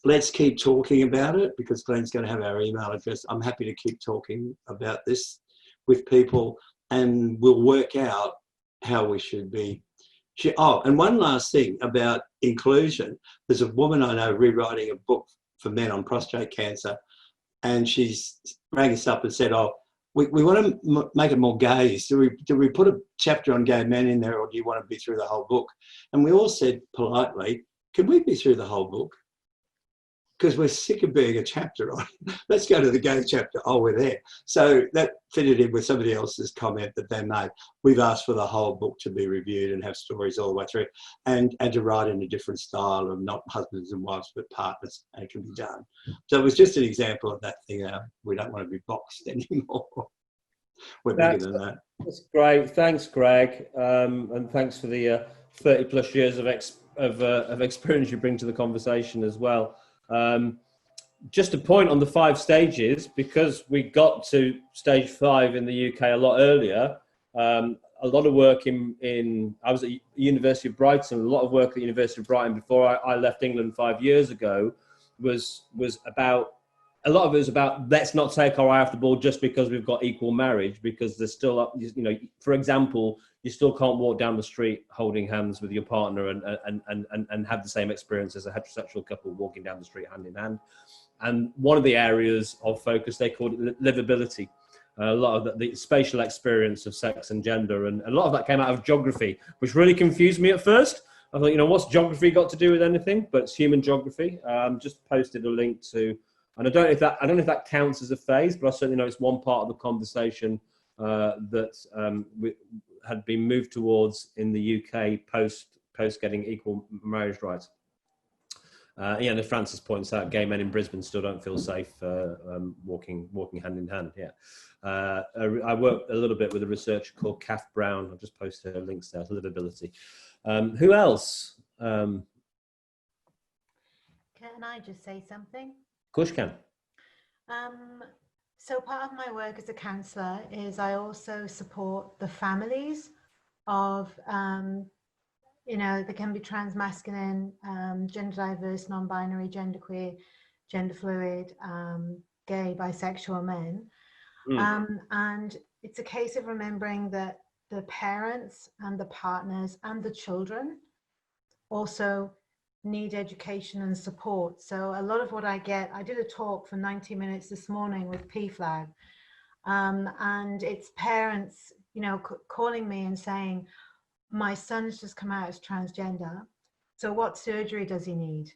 let's keep talking about it, because Glenn's going to have our email address. I'm happy to keep talking about this with people, and we'll work out how we should be. Oh, and one last thing about inclusion. There's a woman I know rewriting a book for men on prostate cancer, and she's rang us up and said, oh, we want to make it more gays. Do we put a chapter on gay men in there, or do you want to be through the whole book? And we all said politely, can we be through the whole book? Because we're sick of being a chapter on. Let's go to the gay chapter. Oh, we're there. So that fitted in with somebody else's comment that they made. We've asked for the whole book to be reviewed and have stories all the way through, and to write in a different style of not husbands and wives, but partners, and it can be done. So it was just an example of that thing. We don't want to be boxed anymore. We're bigger than that. That's great. Thanks, Greg. And thanks for the 30 plus years of experience you bring to the conversation as well. Just a point on the 5 stages, because we got to stage 5 in the UK a lot earlier. A lot of work I was at University of Brighton. A lot of work at the University of Brighton before I left England 5 years ago was about, a lot of it was about, let's not take our eye off the ball just because we've got equal marriage, because there's still, you know, for example, you still can't walk down the street holding hands with your partner and have the same experience as a heterosexual couple walking down the street hand in hand. And one of the areas of focus, they called it livability. a lot of the spatial experience of sex and gender, and a lot of that came out of geography, which really confused me at first. I thought, what's geography got to do with anything? But it's human geography. Just posted a link to, and I don't know if that counts as a phase, but I certainly know it's one part of the conversation that had been moved towards in the UK post getting equal marriage rights. And as Francis points out, gay men in Brisbane still don't feel safe walking hand in hand. Yeah, I worked a little bit with a researcher called Kath Brown. I've just posted her links there to Livability. Who else? Can I just say something? Of course you can. So part of my work as a counsellor is I also support the families of they can be transmasculine, gender diverse, non-binary, genderqueer, gender fluid, gay, bisexual men. And it's a case of remembering that the parents and the partners and the children also need education and support. So a lot of what I did a talk for 90 minutes this morning with PFLAG, and it's parents, calling me and saying, my son's just come out as transgender, so what surgery does he need?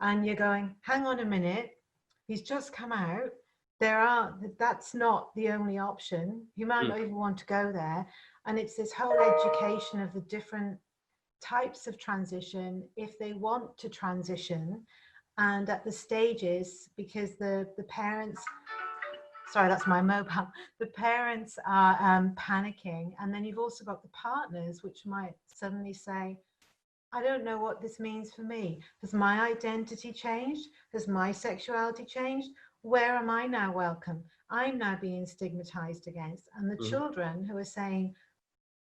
And you're going, hang on a minute, he's just come out. That's not the only option. You might not even want to go there. And it's this whole education of the different types of transition, if they want to transition, and at the stages, because the parents, sorry, that's my mobile. The parents are panicking. And then you've also got the partners, which might suddenly say, I don't know what this means for me. Has my identity changed? Has my sexuality changed? Where am I now welcome? I'm now being stigmatized against. And the children who are saying,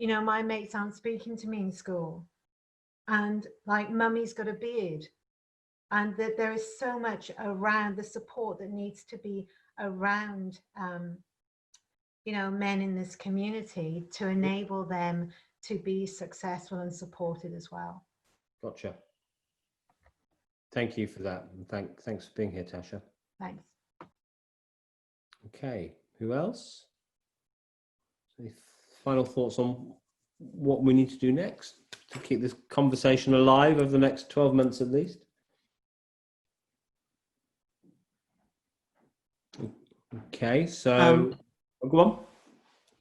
my mates aren't speaking to me in school. And like, mummy's got a beard. And that there is so much around the support that needs to be around men in this community to enable them to be successful and supported as well. Gotcha. Thank you for that. And thanks for being here, Tasha. Thanks. Okay, who else? Any final thoughts on what we need to do next to keep this conversation alive over the next 12 months at least? Okay, so go on.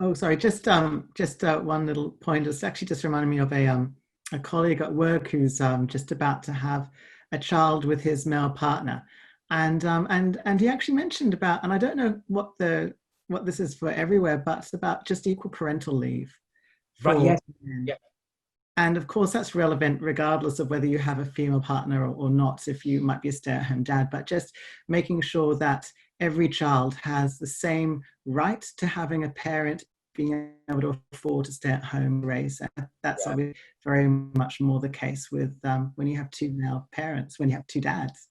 Oh, sorry. Just one little point. It's actually just reminded me of a colleague at work who's just about to have a child with his male partner, and he actually mentioned about, and I don't know what this is for everywhere, but it's about just equal parental leave. Right. Yes. Yeah. And of course, that's relevant regardless of whether you have a female partner or not, if you might be a stay-at-home dad, but just making sure that every child has the same right to having a parent being able to afford to stay at home and raise. That's obviously very much more the case with when you have two male parents, when you have two dads.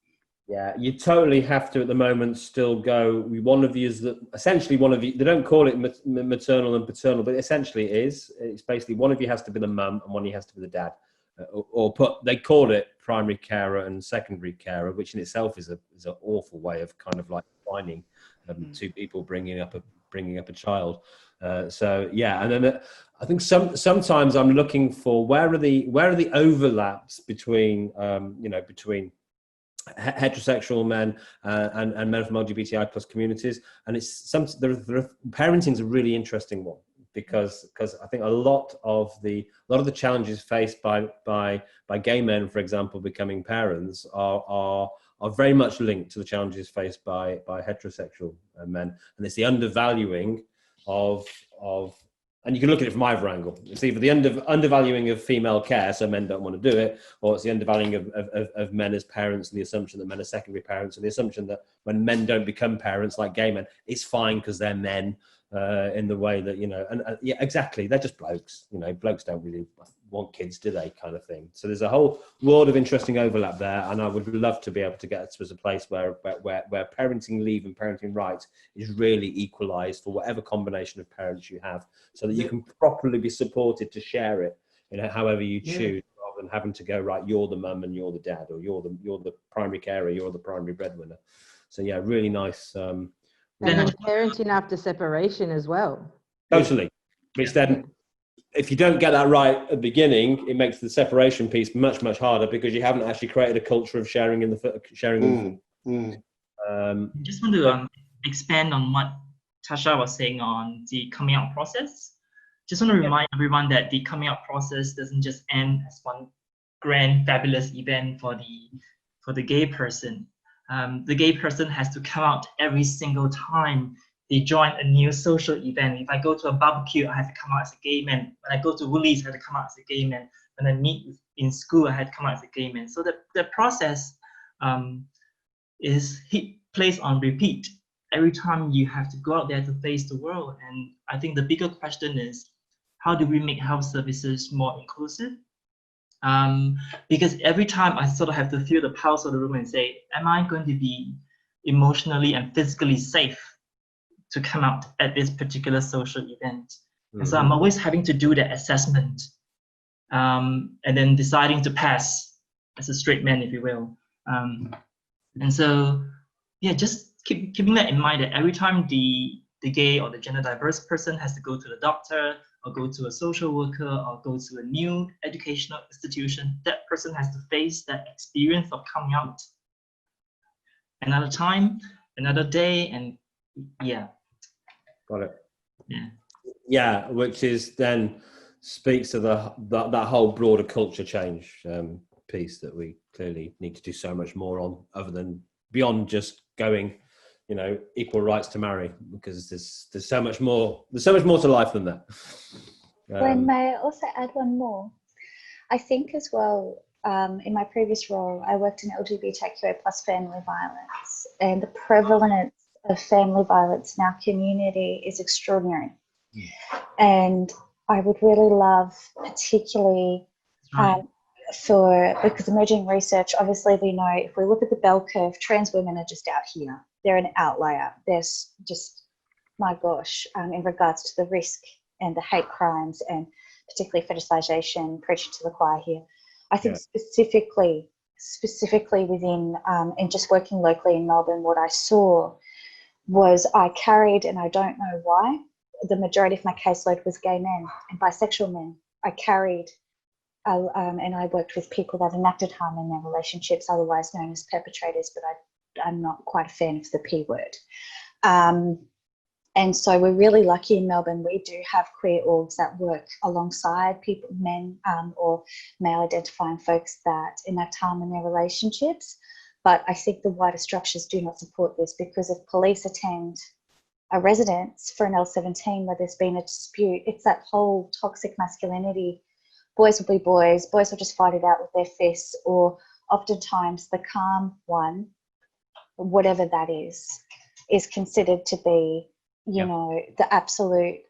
Yeah, you totally have to at the moment still go, one of you is essentially one of you, they don't call it maternal and paternal, but essentially it is. It's basically one of you has to be the mum and one of you has to be the dad. They call it primary carer and secondary carer, which in itself is an awful way of kind of like defining two people bringing up a child. So yeah, and then I think sometimes I'm looking for where are the overlaps between between heterosexual men and men from LGBTI plus communities, and parenting is a really interesting one because I think a lot of the challenges faced by gay men, for example, becoming parents are very much linked to the challenges faced by heterosexual men, and it's the undervaluing of and you can look at it from either angle. It's either the undervaluing of female care, so men don't want to do it, or it's the undervaluing of men as parents and the assumption that men are secondary parents, and the assumption that when men don't become parents like gay men, it's fine because they're men in the way that, yeah, exactly. They're just blokes. Blokes don't really want kids, do they, kind of thing. So there's a whole world of interesting overlap there, and I would love to be able to get to a place where parenting leave and parenting rights is really equalised for whatever combination of parents you have, so that you can properly be supported to share it, however you choose, rather than having to go, right, you're the mum and you're the dad, or you're the primary carer, you're the primary breadwinner. So yeah, really nice And then parenting after separation as well. Totally. Which then, if you don't get that right at the beginning, it makes the separation piece much, much harder because you haven't actually created a culture of sharing in the sharing. Just want to expand on what Tasha was saying on the coming out process. Just want to remind everyone that the coming out process doesn't just end as one grand, fabulous event for the gay person. The gay person has to come out every single time they join a new social event. If I go to a barbecue, I have to come out as a gay man. When I go to Woolies, I have to come out as a gay man. When I meet in school, I have to come out as a gay man. So the process plays on repeat. Every time you have to go out there to face the world. And I think the bigger question is, how do we make health services more inclusive? Because every time I sort of have to feel the pulse of the room and say, am I going to be emotionally and physically safe to come out at this particular social event? And so I'm always having to do that assessment and then deciding to pass as a straight man, if you will. And so, yeah, just keeping that in mind, that every time the gay or the gender diverse person has to go to the doctor or go to a social worker or go to a new educational institution, that person has to face that experience of coming out another time, another day, and yeah. Got it. Yeah. Yeah, which is then speaks to that whole broader culture change piece that we clearly need to do so much more on, other than beyond just going, equal rights to marry, because there's so much more. There's so much more to life than that. Glenn, may I also add one more? I think as well, in my previous role, I worked in LGBTQA+ family violence, and the prevalence of family violence in our community is extraordinary. And I would really love, particularly because emerging research, obviously we know if we look at the bell curve, trans women are just out here. They're an outlier. There's just, my gosh, in regards to the risk and the hate crimes and particularly fetishization, preaching to the choir here. I think specifically within, and just working locally in Melbourne, what I saw was I carried, and I don't know why, the majority of my caseload was gay men and bisexual men. I carried, and I worked with people that enacted harm in their relationships, otherwise known as perpetrators, but I'm not quite a fan of the P word. And so we're really lucky in Melbourne. We do have queer orgs that work alongside people, men or male identifying folks that enact harm in their relationships. But I think the wider structures do not support this, because if police attend a residence for an L17 where there's been a dispute, it's that whole toxic masculinity. Boys will be boys will just fight it out with their fists, or oftentimes the calm one, whatever that is considered to be, you know, the absolute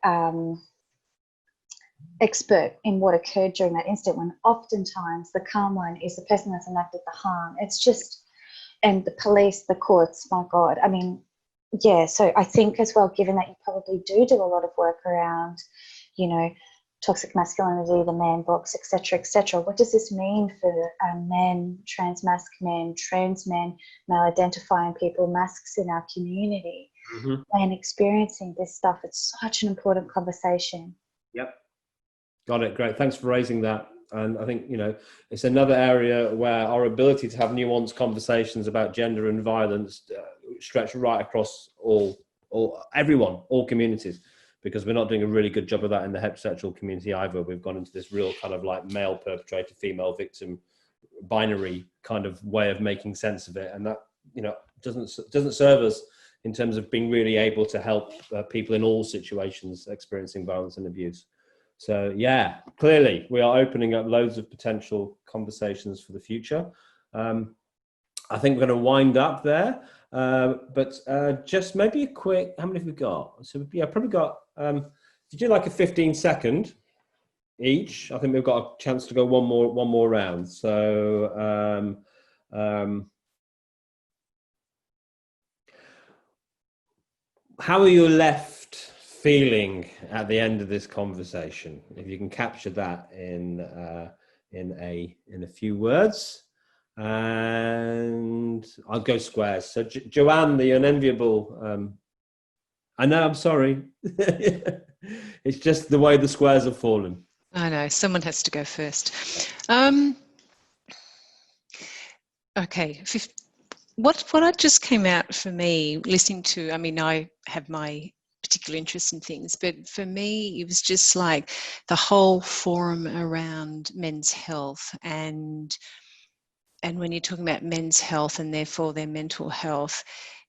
expert in what occurred during that incident, when oftentimes the calm one is the person that's enacted the harm. It's just, and the police, the courts, my God. I mean, yeah, so I think as well, given that you probably do a lot of work around, you know, toxic masculinity, the man box, etc., what does this mean for men, trans men, male identifying people, masks in our community, and experiencing this stuff? It's such an important conversation. Yep. Got it. Great. Thanks for raising that. And I think, you know, it's another area where our ability to have nuanced conversations about gender and violence stretch right across all communities, because we're not doing a really good job of that in the heterosexual community either. We've gone into this real kind of like male perpetrator, female victim binary kind of way of making sense of it. And that, you know, doesn't serve us in terms of being really able to help people in all situations experiencing violence and abuse. So yeah, clearly we are opening up loads of potential conversations for the future. I think we're going to wind up there, but just maybe a quick, how many have we got? So yeah, probably got, if you do like a 15-second each, I think we've got a chance to go one more round. So how are you left feeling at the end of this conversation? If you can capture that in a few words, and I'll go squares. So Joanne, the unenviable I know, I'm sorry. It's just the way the squares have fallen. I know, someone has to go first. Okay, what just came out for me listening to, I mean, I have my particular interest in things, but for me, it was just like the whole forum around men's health, and when you're talking about men's health and therefore their mental health,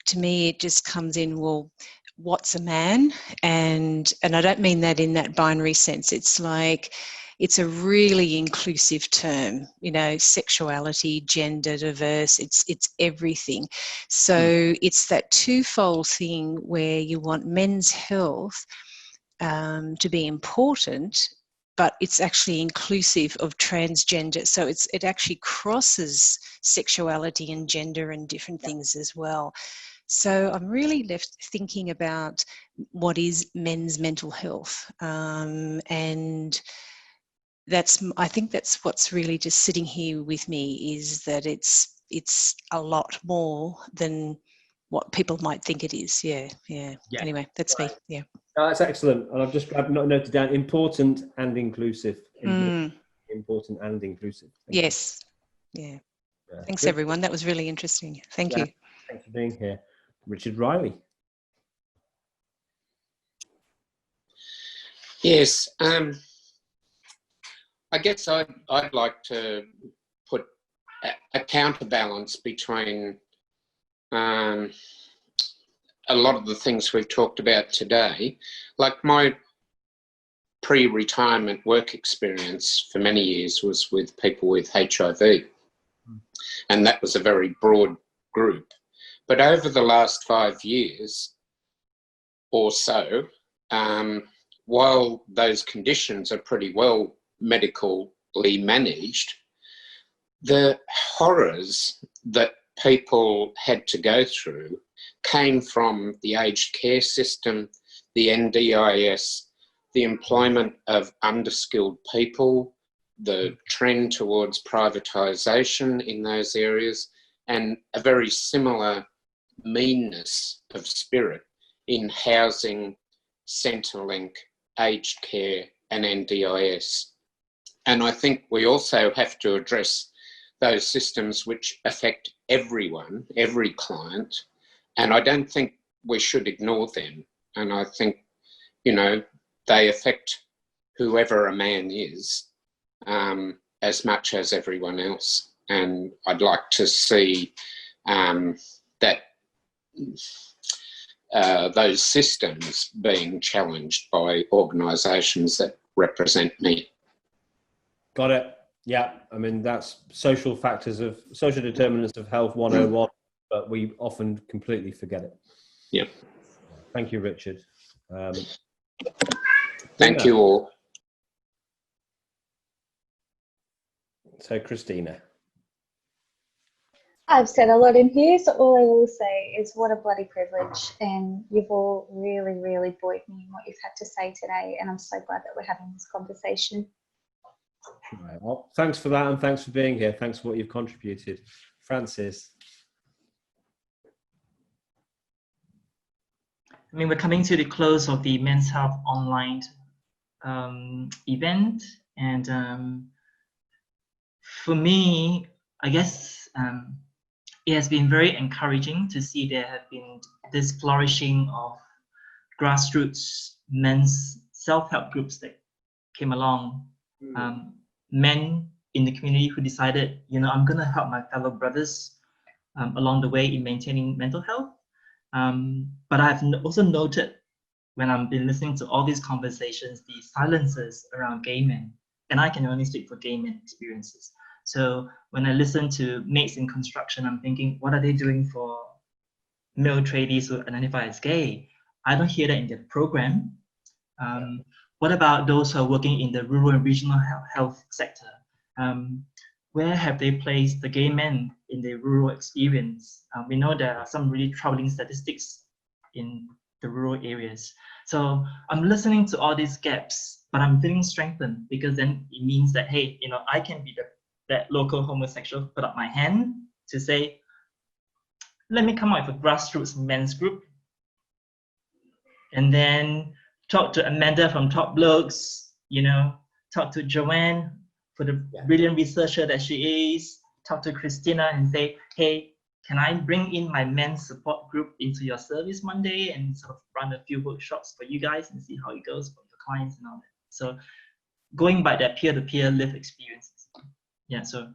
to me, it just comes in, well, what's a man? And I don't mean that in that binary sense. It's like, it's a really inclusive term, you know, sexuality, gender, diverse, it's everything. So it's that twofold thing where you want men's health to be important, but it's actually inclusive of transgender. So it actually crosses sexuality and gender and different things as well. So I'm really left thinking about what is men's mental health, and I think that's what's really just sitting here with me, is that it's a lot more than what people might think it is. Yeah. Anyway, that's me. Yeah. No, that's excellent. And I've noted down important and inclusive. Important and inclusive. Yes. Yeah. Thanks, everyone. That was really interesting. Thank you. Thanks for being here. Richard Riley. Yes. I guess I'd like to put a counterbalance between a lot of the things we've talked about today. Like my pre-retirement work experience for many years was with people with HIV, and that was a very broad group. But over the last 5 years or so, while those conditions are pretty well medically managed, the horrors that people had to go through came from the aged care system, the NDIS, the employment of underskilled people, the trend towards privatisation in those areas, and a very similar meanness of spirit in housing, Centrelink, aged care and NDIS. And I think we also have to address those systems which affect everyone, every client, and I don't think we should ignore them. And I think, you know, they affect whoever a man is as much as everyone else. And I'd like to see that those systems being challenged by organisations that represent me. Got it. Yeah, I mean, that's social determinants of health 101, but we often completely forget it. Yeah. Thank you, Richard. Thank you all. So, Christina. I've said a lot in here, so all I will say is what a bloody privilege, and you've all really, really buoyed me in what you've had to say today, and I'm so glad that we're having this conversation. Right, well, thanks for that, and thanks for being here. Thanks for what you've contributed. Francis. I mean, we're coming to the close of the Men's Health Online event, and for me, I guess it has been very encouraging to see there have been this flourishing of grassroots men's self-help groups that came along. Men in the community who decided, you know, I'm going to help my fellow brothers along the way in maintaining mental health. But I've also noted when I've been listening to all these conversations, the silences around gay men, and I can only speak for gay men experiences. So when I listen to mates in construction, I'm thinking, what are they doing for male tradies who identify as gay? I don't hear that in their program. What about those who are working in the rural and regional health sector? Where have they placed the gay men in the rural experience? We know there are some really troubling statistics in the rural areas. So I'm listening to all these gaps, but I'm feeling strengthened, because then it means that, hey, you know, I can be that local homosexual, put up my hand to say, let me come up with a grassroots men's group. and then talk to Amanda from Top Blokes, talk to Joanne for the brilliant researcher that she is, talk to Christina and say, hey, can I bring in my men's support group into your service Monday and sort of run a few workshops for you guys and see how it goes for your clients and all that. So going by that peer-to-peer lived experiences. Yeah, so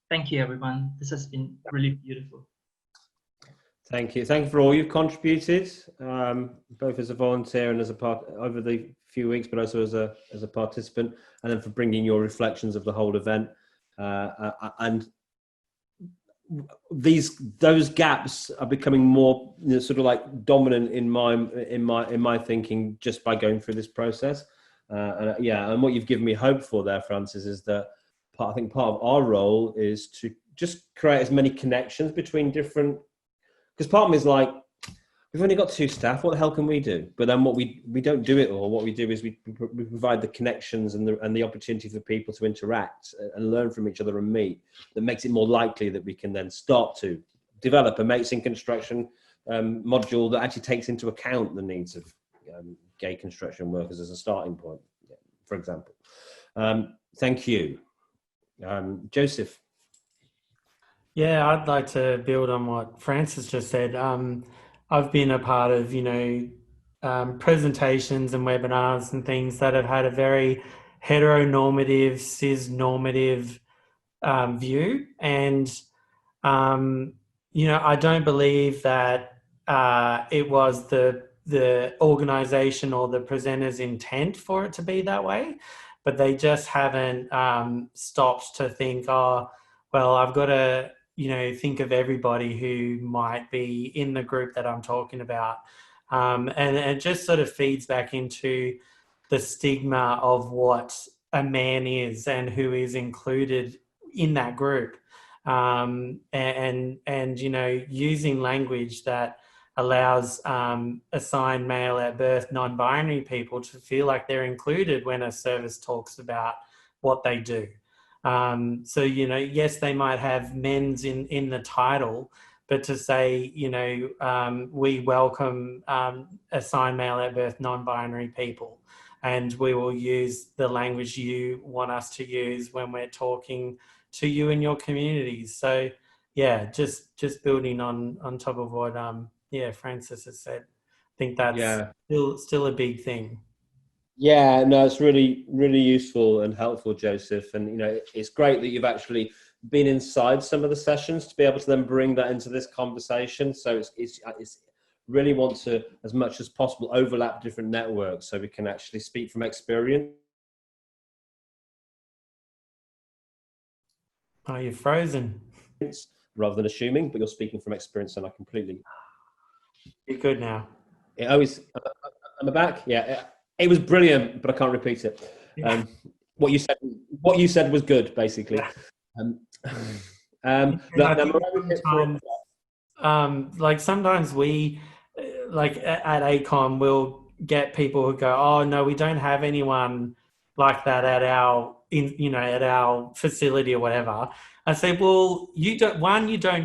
thank you, everyone. This has been really beautiful. Thank you. Thank you for all you've contributed, both as a volunteer and as a part over the few weeks, but also as a participant, and then for bringing your reflections of the whole event. And those gaps are becoming more sort of like dominant in my thinking just by going through this process. And what you've given me hope for there, Francis, is that I think part of our role is to just create as many connections between different. Because part of me is like, we've only got 2 staff. What the hell can we do? But then we don't do it all. What we do is we provide the connections and the opportunity for people to interact and learn from each other and meet. That makes it more likely that we can then start to develop a mates in construction module that actually takes into account the needs of gay construction workers as a starting point, for example. Thank you, Joseph. Yeah, I'd like to build on what Francis just said. I've been a part of, presentations and webinars and things that have had a very heteronormative, cis-normative view. And, I don't believe that it was the organisation or the presenter's intent for it to be that way, but they just haven't stopped to think, I've got to think of everybody who might be in the group that I'm talking about. And it just sort of feeds back into the stigma of what a man is and who is included in that group. And using language that allows assigned male at birth non-binary people to feel like they're included when a service talks about what they do. Yes, they might have men's in the title, but to say, we welcome assigned male at birth non-binary people, and we will use the language you want us to use when we're talking to you in your communities. So yeah, just building on top of what Francis has said. I think that's still a big thing. Yeah, no, it's really, really useful and helpful, Joseph. And, it's great that you've actually been inside some of the sessions to be able to then bring that into this conversation. So it's really want to, as much as possible, overlap different networks so we can actually speak from experience. Oh, you're frozen. Rather than assuming, but you're speaking from experience, and I completely... You're good now. I'm back? Yeah. It was brilliant, but I can't repeat it. What you said was good, basically. Sometimes we, at ACOM, we'll get people who go, "Oh no, we don't have anyone like that at our facility or whatever." I say, "Well, you don't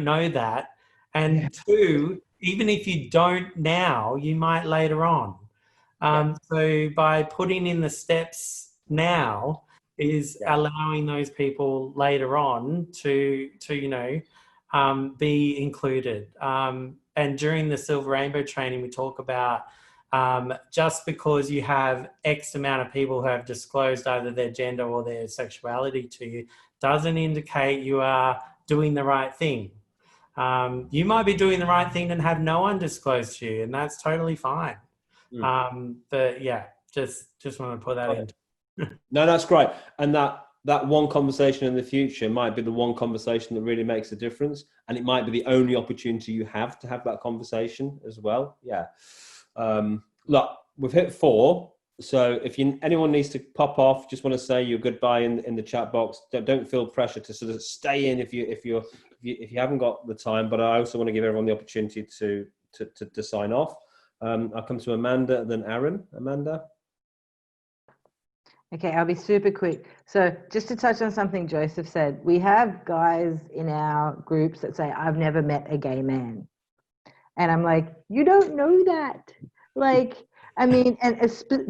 know that, and 2, even if you don't now, you might later on." So by putting in the steps now is allowing those people later on to be included. And during the Silver Rainbow training, we talk about just because you have X amount of people who have disclosed either their gender or their sexuality to you doesn't indicate you are doing the right thing. You might be doing the right thing and have no one disclosed to you, and that's totally fine. But yeah, just want to put that in. No, that's great. And that one conversation in the future might be the one conversation that really makes a difference, and it might be the only opportunity you have to have that conversation as well. Yeah. Look, we've hit 4. So if anyone needs to pop off, just want to say your goodbye in the chat box. Don't feel pressure to sort of stay in if you haven't got the time. But I also want to give everyone the opportunity to sign off. I'll come to Amanda, then Aaron. Amanda? Okay, I'll be super quick. So just to touch on something Joseph said, we have guys in our groups that say, I've never met a gay man. And I'm like, you don't know that. Like, I mean, and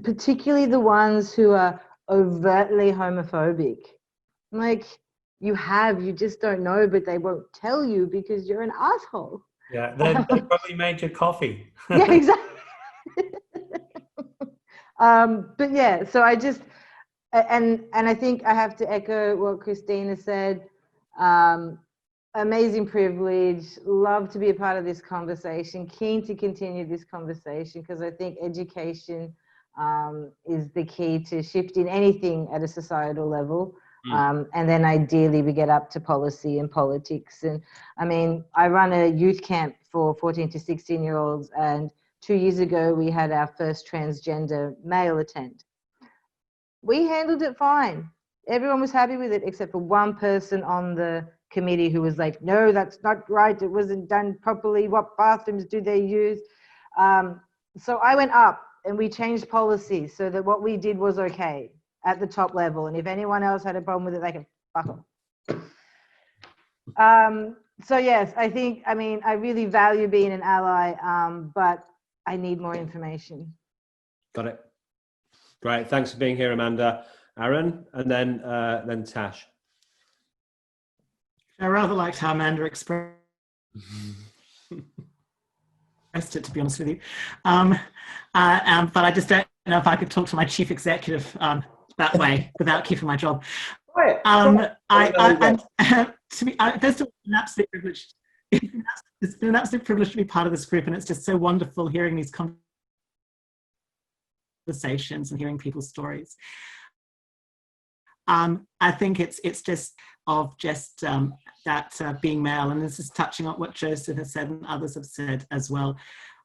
particularly the ones who are overtly homophobic. Like, you just don't know, but they won't tell you because you're an asshole. Yeah, they probably made your coffee. Yeah, exactly. But yeah, so I just, and I think I have to echo what Christina said. Amazing privilege, love to be a part of this conversation, keen to continue this conversation, because I think education is the key to shifting anything at a societal level. And then ideally we get up to policy and politics. And I mean, I run a youth camp for 14 to 16-year-olds, and 2 years ago we had our first transgender male attend. We handled it fine. Everyone was happy with it except for one person on the committee who was like, no, that's not right, it wasn't done properly, what bathrooms do they use? So I went up and we changed policies so that what we did was okay at the top level, and if anyone else had a problem with it, they can fuck off. So yes, I think, I mean, I really value being an ally, but I need more information. Got it. Great, thanks for being here, Amanda. Aaron, and then Tash. I rather liked how Amanda expressed it, to be honest with you. But I just don't know if I could talk to my chief executive that way without keeping my job. To me, first of all, an absolute privilege. It's been an absolute privilege to be part of this group, and it's just so wonderful hearing these conversations and hearing people's stories. I think it's just that being male, and this is touching on what Joseph has said and others have said as well,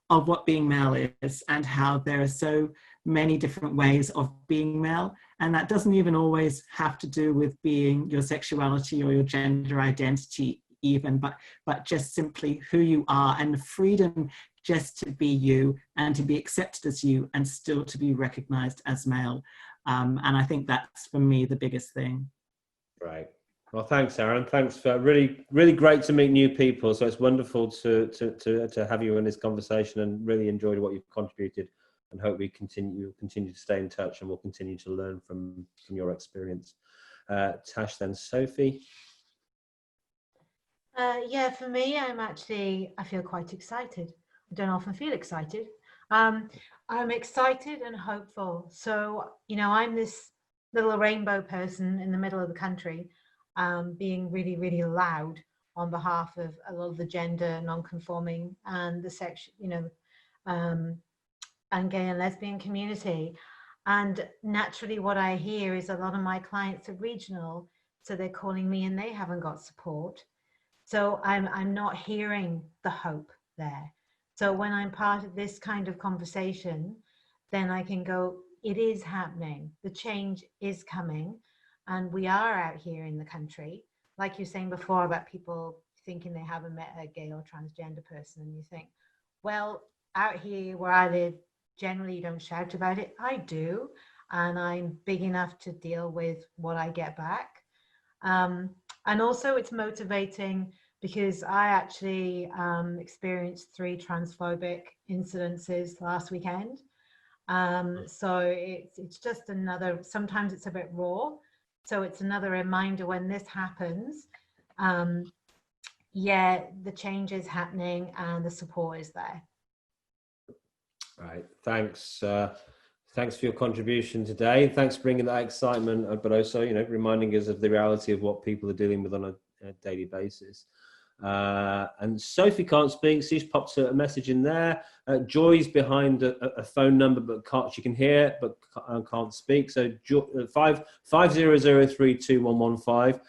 of what being male is and how there are so many different ways of being male. And that doesn't even always have to do with being your sexuality or your gender identity even, but just simply who you are, and the freedom just to be you and to be accepted as you and still to be recognized as male. And I think that's, for me, the biggest thing. Right. Well, thanks, Aaron. Thanks for really great to meet new people. So it's wonderful to have you in this conversation, and really enjoyed what you've contributed, and hope we'll continue to stay in touch, and we'll continue to learn from your experience. Tash, then Sophie. Yeah, for me, I feel quite excited. I don't often feel excited. I'm excited and hopeful. So, you know, I'm this little rainbow person in the middle of the country, being really, really loud on behalf of a lot of the gender non-conforming and the sex, you know, and gay and lesbian community. And naturally what I hear is a lot of my clients are regional, so they're calling me and they haven't got support. So I'm not hearing the hope there. So when I'm part of this kind of conversation, then I can go, it is happening. The change is coming. And we are out here in the country. Like you were saying before about people thinking they haven't met a gay or transgender person. And you think, well, out here where I live, generally you don't shout about it. I do. And I'm big enough to deal with what I get back. And also it's motivating because I actually experienced 3 transphobic incidences last weekend. So it's just another, sometimes it's a bit raw. So it's another reminder when this happens, yeah, the change is happening and the support is there. Right, thanks. Thanks for your contribution today. Thanks for bringing that excitement, but also, you know, reminding us of the reality of what people are dealing with on a daily basis. And Sophie can't speak, so she's popped a message in there. Joy's behind a phone number, but she can hear, but can't speak. So 50032115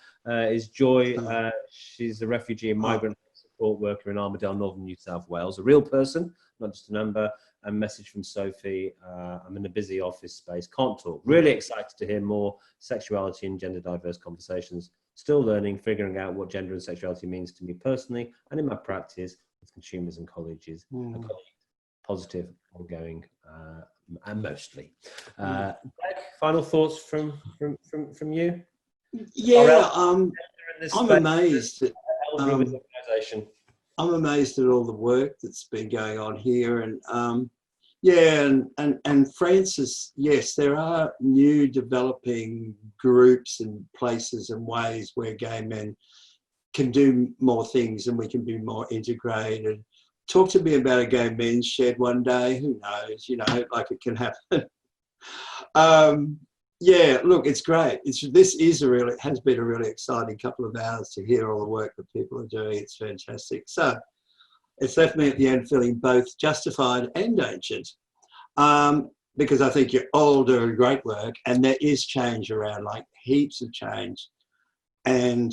is Joy. She's a refugee and migrant support worker in Armidale, Northern New South Wales, a real person, not just a number. A message from Sophie. I'm in a busy office space, can't talk. Really excited to hear more sexuality and gender diverse conversations. Still learning, figuring out what gender and sexuality means to me personally and in my practice with consumers and colleagues. Positive, ongoing, and mostly. Greg, final thoughts from you? Yeah, I'm amazed at I'm amazed at all the work that's been going on here, and Yeah, and Francis, yes, there are new developing groups and places and ways where gay men can do more things and we can be more integrated. Talk to me about a gay men's shed one day. Who knows? You know, like it can happen. Yeah, look, it's great. It has been a really exciting couple of hours to hear all the work that people are doing. It's fantastic. So it's left me at the end feeling both justified and ancient, because I think you're all doing great work and there is change around, like heaps of change. And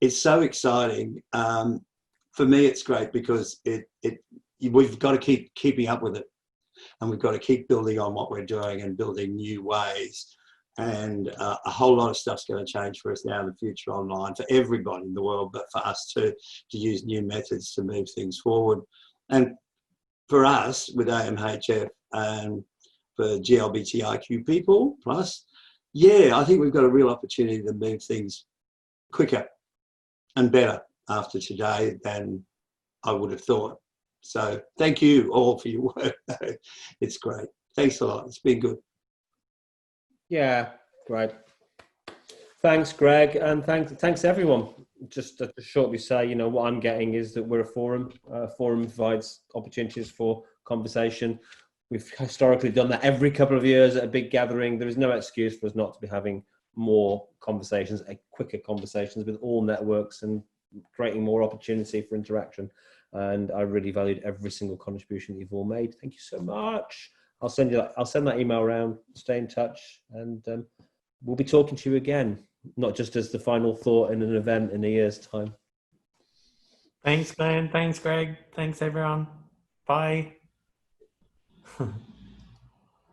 it's so exciting. For me, it's great because we've got to keep keeping up with it, and we've got to keep building on what we're doing and building new ways. And a whole lot of stuff's going to change for us now in the future online, for everybody in the world, but for us too, to use new methods to move things forward. And for us with AMHF and for GLBTIQ people plus, yeah, I think we've got a real opportunity to move things quicker and better after today than I would have thought. So thank you all for your work. It's great. Thanks a lot. It's been good. Yeah, great. Thanks, Greg, and thanks everyone. Just to shortly say, you know, what I'm getting is that we're a forum. Forum provides opportunities for conversation. We've historically done that every couple of years at a big gathering. There is no excuse for us not to be having more conversations, quicker conversations with all networks, and creating more opportunity for interaction. And I really valued every single contribution that you've all made. Thank you so much. I'll send that email around. Stay in touch, and we'll be talking to you again, not just as the final thought in an event in a year's time. Thanks, Glenn. Thanks, Greg. Thanks, everyone. Bye.